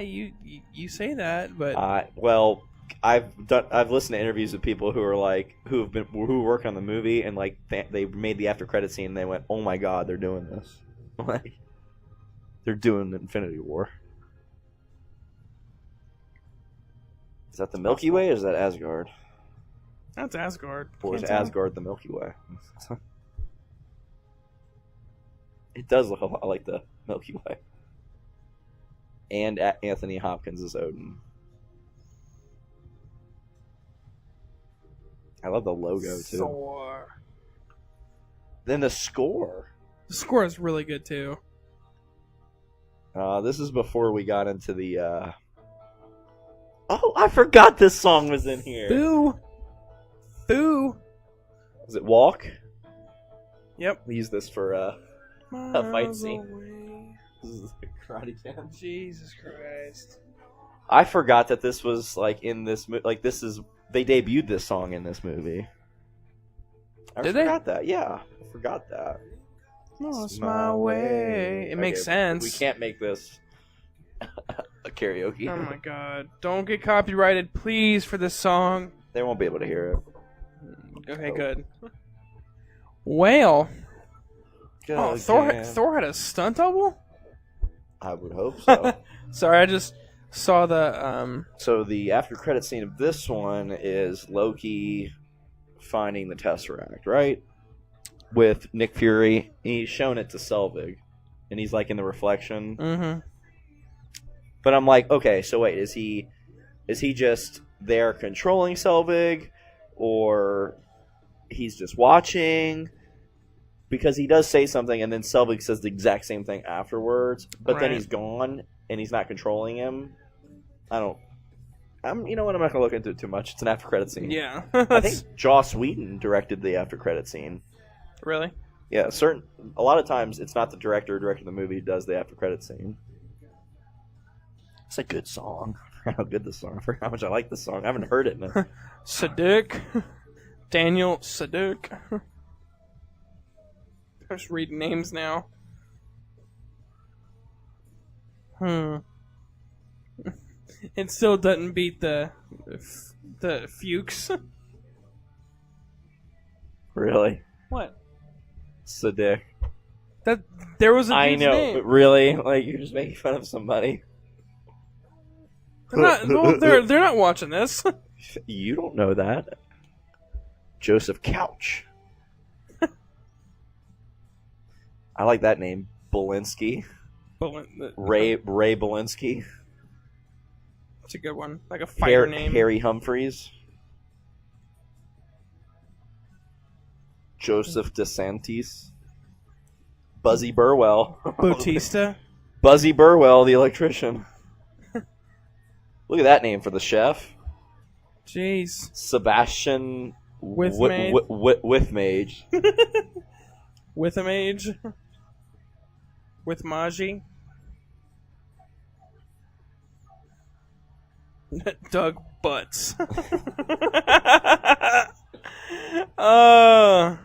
You say that, but Well, I've listened to interviews with people who are like who work on the movie and like they made the after credit scene and they went, oh my god, they're doing this. Like they're doing Infinity War. Is that the Milky Way or is that Asgard? that's Asgard. Or is Can't tell. Asgard the Milky Way? It does look a lot like the Milky Way. And Anthony Hopkins is Odin. I love the logo too. Thor. Then the score. The score is really good too. This is before we got into the. Oh, I forgot this song was in here. Boo. Is it Walk? Yep. We use this for a fight scene. Away. This is the Karate Kid. Jesus Christ. I forgot that this was like in this like this is they debuted this song in this movie. I Did they? forgot that. Yeah, I forgot that. Lost my way. It makes Okay, sense. We can't make this a karaoke. Oh my god. Don't get copyrighted, please, for this song. They won't be able to hear it. Okay, good. Whale. Go Oh, Thor again. Thor had a stunt double? I would hope so. Sorry, I just saw the So the after credit scene of this one is Loki finding the Tesseract, right? With Nick Fury. And he's shown it to Selvig. And he's like in the reflection. Mm-hmm. But I'm like, okay, so wait, is he just there controlling Selvig? Or he's just watching? Because he does say something and then Selvig says the exact same thing afterwards. But then Right. he's gone and he's not controlling him. You know what? I'm not gonna look into it too much. It's an after credit scene. Yeah. I think Joss Whedon directed the after credit scene. Really? Yeah, a lot of times it's not the director who directed the movie who does the after credit scene. It's a good song. I forgot how good this song. I forgot how much I like this song. I haven't heard it in a... Saduk. Daniel Saduk. I'm just reading names now. It still doesn't beat the Fuchs. Really? What? Sadiq. That there was a I dude's know, name. but really? Like, you're just making fun of somebody. They're not. Well, they're not watching this. You don't know that. Joseph Couch. I like that name. Belinsky. Ray Belinsky. That's a good one. Like a fighter name. Harry Humphreys. Joseph DeSantis. Buzzy Burwell. Bautista. Buzzy Burwell, the electrician. Look at that name for the chef. Jeez. Sebastian Withmage. Withmage. With a mage. With Maji. Doug Butts.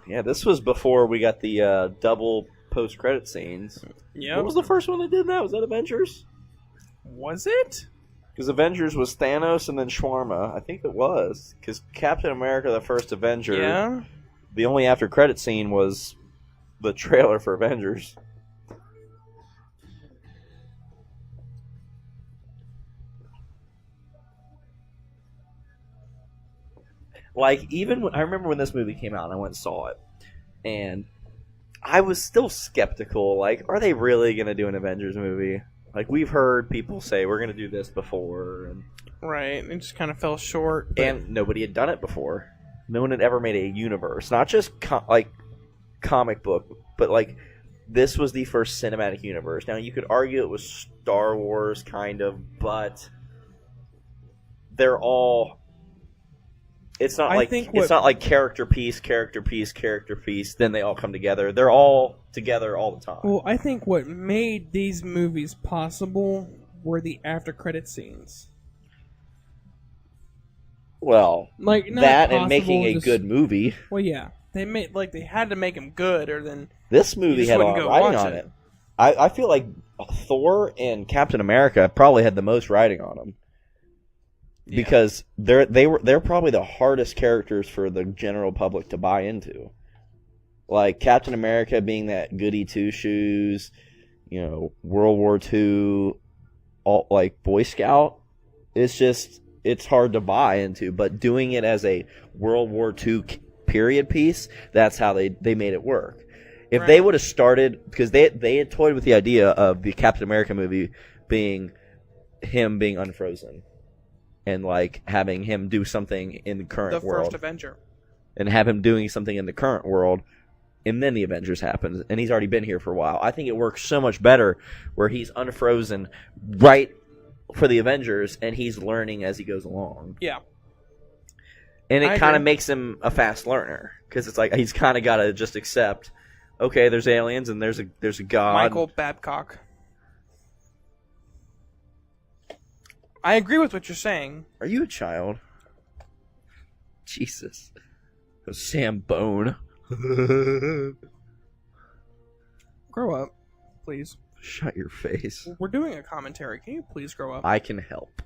Yeah, this was before we got the double post-credit scenes. Yeah. What was the first one that did that? Was that Avengers? Was it? Because Avengers was Thanos and then Shawarma. I think it was. Because Captain America, the first Avenger, Yeah. the only after-credit scene was the trailer for Avengers. Like, I remember when this movie came out and I went and saw it. And I was still skeptical. Like, are they really going to do an Avengers movie? Like, we've heard people say, we're going to do this before. And Right. It just kind of fell short. But... And nobody had done it before. No one had ever made a universe. Not just, comic book, but, like, this was the first cinematic universe. Now, you could argue it was Star Wars, kind of, but they're all... It's not like character piece, then they all come together. They're all together all the time. Well, I think what made these movies possible were the after credit scenes. Well, Like not that possible, and making a just, good movie. Well, yeah, they had to make them good, or then This movie had a lot of writing on it. I feel like Thor and Captain America probably had the most writing on them. Yeah. Because they're probably the hardest characters for the general public to buy into. Like Captain America being that goody two shoes, World War II, all like Boy Scout. It's hard to buy into. But doing it as a World War II period piece, that's how they made it work. If they would have started, because they had toyed with the idea of the Captain America movie being him being unfrozen. And, like, having him do something in the current world. The first Avenger. And have him doing something in the current world. And then the Avengers happens. And he's already been here for a while. I think it works so much better where he's unfrozen right for the Avengers. And he's learning as he goes along. Yeah. And it kind of makes him a fast learner. Because it's like he's kind of got to just accept, okay, there's aliens and there's a god. Michael Babcock. I agree with what you're saying. Are you a child? Jesus. Sam Bone. Grow up, please. Shut your face. We're doing a commentary. Can you please grow up? I can help.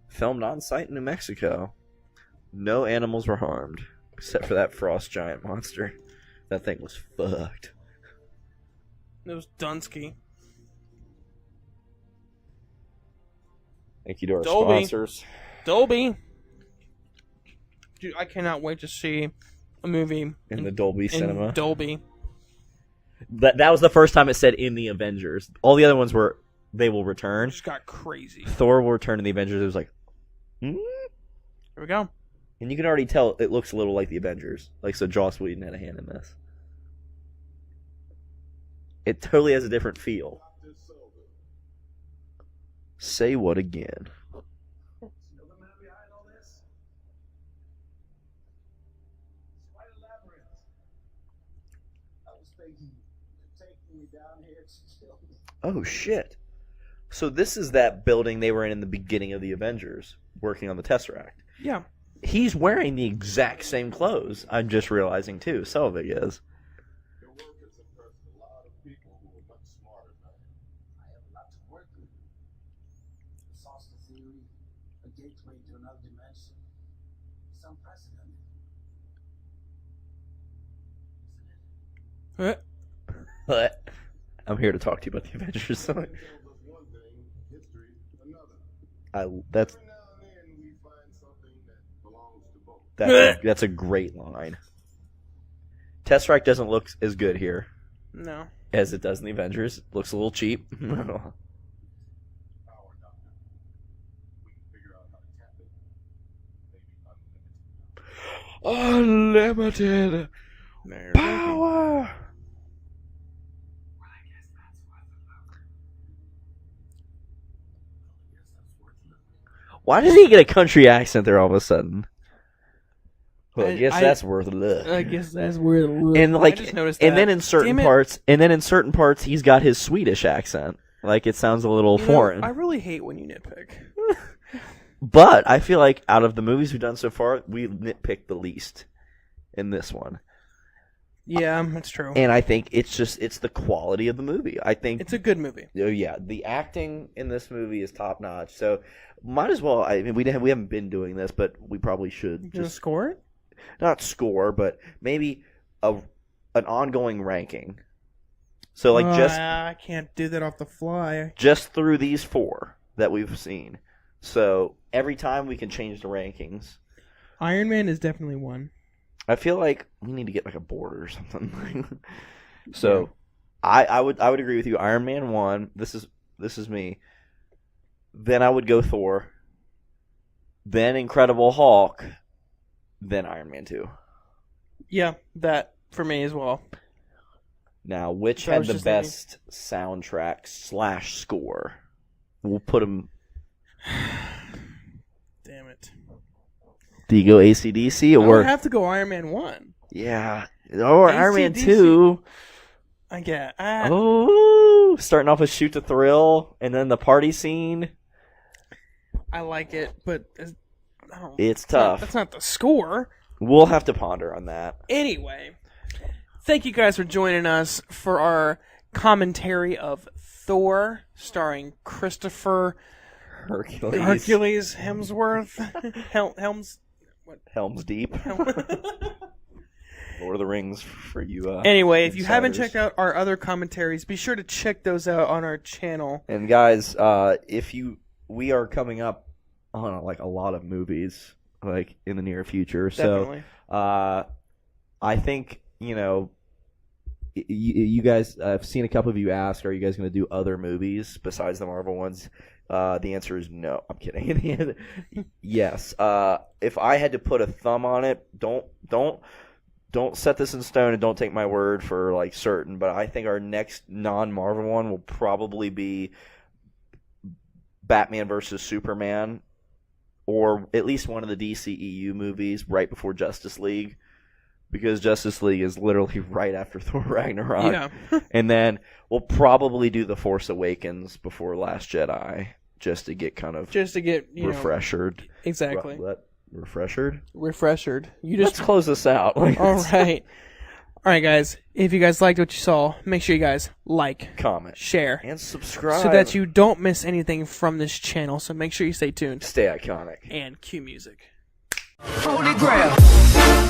Filmed on site in New Mexico. No animals were harmed. Except for that frost giant monster. That thing was fucked. It was Dunsky. Thank you to our Dolby. sponsors. Dolby. Dude, I cannot wait to see a movie in the Dolby cinema. Dolby. That was the first time it said in the Avengers. All the other ones were they will return. It just got crazy. Thor will return in the Avengers. It was like, Here we go. And you can already tell it looks a little like the Avengers. Like, so Joss Whedon had a hand in this. It totally has a different feel. Say what again? You know the man behind all this? It's quite a labyrinth. I was thinking of taking me down here to kill me. Oh, shit. So this is that building they were in the beginning of the Avengers, working on the Tesseract. Yeah. He's wearing the exact same clothes. I'm just realizing, too. Selvig is. Your work has impressed a lot of people who are much smarter than I have a lot to work with. The saucer theory, a gateway to another dimension. It's unprecedented. But I'm here to talk to you about the Avengers. Tells us one thing, history another. That's Every now and then we find something that belongs to both. that's a great line. Tesseract doesn't look as good here No. as it does in the Avengers. It looks a little cheap. Power, Doctor. We can figure out how to tap it. Maybe unlimited. Unlimited There. power. Why does he get a country accent there all of a sudden? Well, I guess that's worth a look. I guess that's where the And I like, just noticed and that. then in certain parts, he's got his Swedish accent. Like it sounds a little You know, foreign. I really hate when you nitpick. But I feel like out of the movies we've done so far, we nitpicked the least in this one. Yeah, that's true. And I think it's the quality of the movie. I think It's a good movie. oh yeah, the acting in this movie is top notch. So might as well. I mean, we haven't been doing this, but we probably should You gonna just score it? not score, but maybe an ongoing ranking. So like I can't do that off the fly. just through these 4 that we've seen. So every time we can change the rankings. Iron Man is definitely one. I feel like we need to get like a board or something. So I would agree with you. Iron Man 1. This is me. Then I would go Thor. Then Incredible Hulk. Then Iron Man 2. Yeah, that for me as well. Now, which So I had was the just thinking- best soundtrack / score? We'll put them. Damn it. Do you go AC/DC I or would have to go Iron Man 1. yeah, or Iron Man AC/DC. 2? I get. Oh, starting off with Shoot to Thrill, and then the party scene. I like it, but It's tough. That's not the score. We'll have to ponder on that. Anyway, thank you guys for joining us for our commentary of Thor, starring Christopher Hercules. Hemsworth. Helm's Deep. Lord of the Rings for you. Anyway, if you haven't insiders. checked out our other commentaries, be sure to check those out on our channel. And guys, we are coming up on like a lot of movies like in the near future. Definitely. So, I think you guys. I've seen a couple of you ask, "Are you guys going to do other movies besides the Marvel ones?" The answer is no. I'm kidding. Yes. If I had to put a thumb on it, don't set this in stone and don't take my word for like certain. But I think our next non-Marvel one will probably be Batman versus Superman, or at least one of the DCEU movies right before Justice League, because Justice League is literally right after Thor Ragnarok. Yeah. And then we'll probably do The Force Awakens before Last Jedi, just to get kind of refreshed. Exactly. Refreshed? Refreshed. You just Let's close this out. All right. All right, guys. If you guys liked what you saw, make sure you guys like, Comment, share, and subscribe so that you don't miss anything from this channel. So make sure you stay tuned. stay iconic. And cue music. Holy Grail.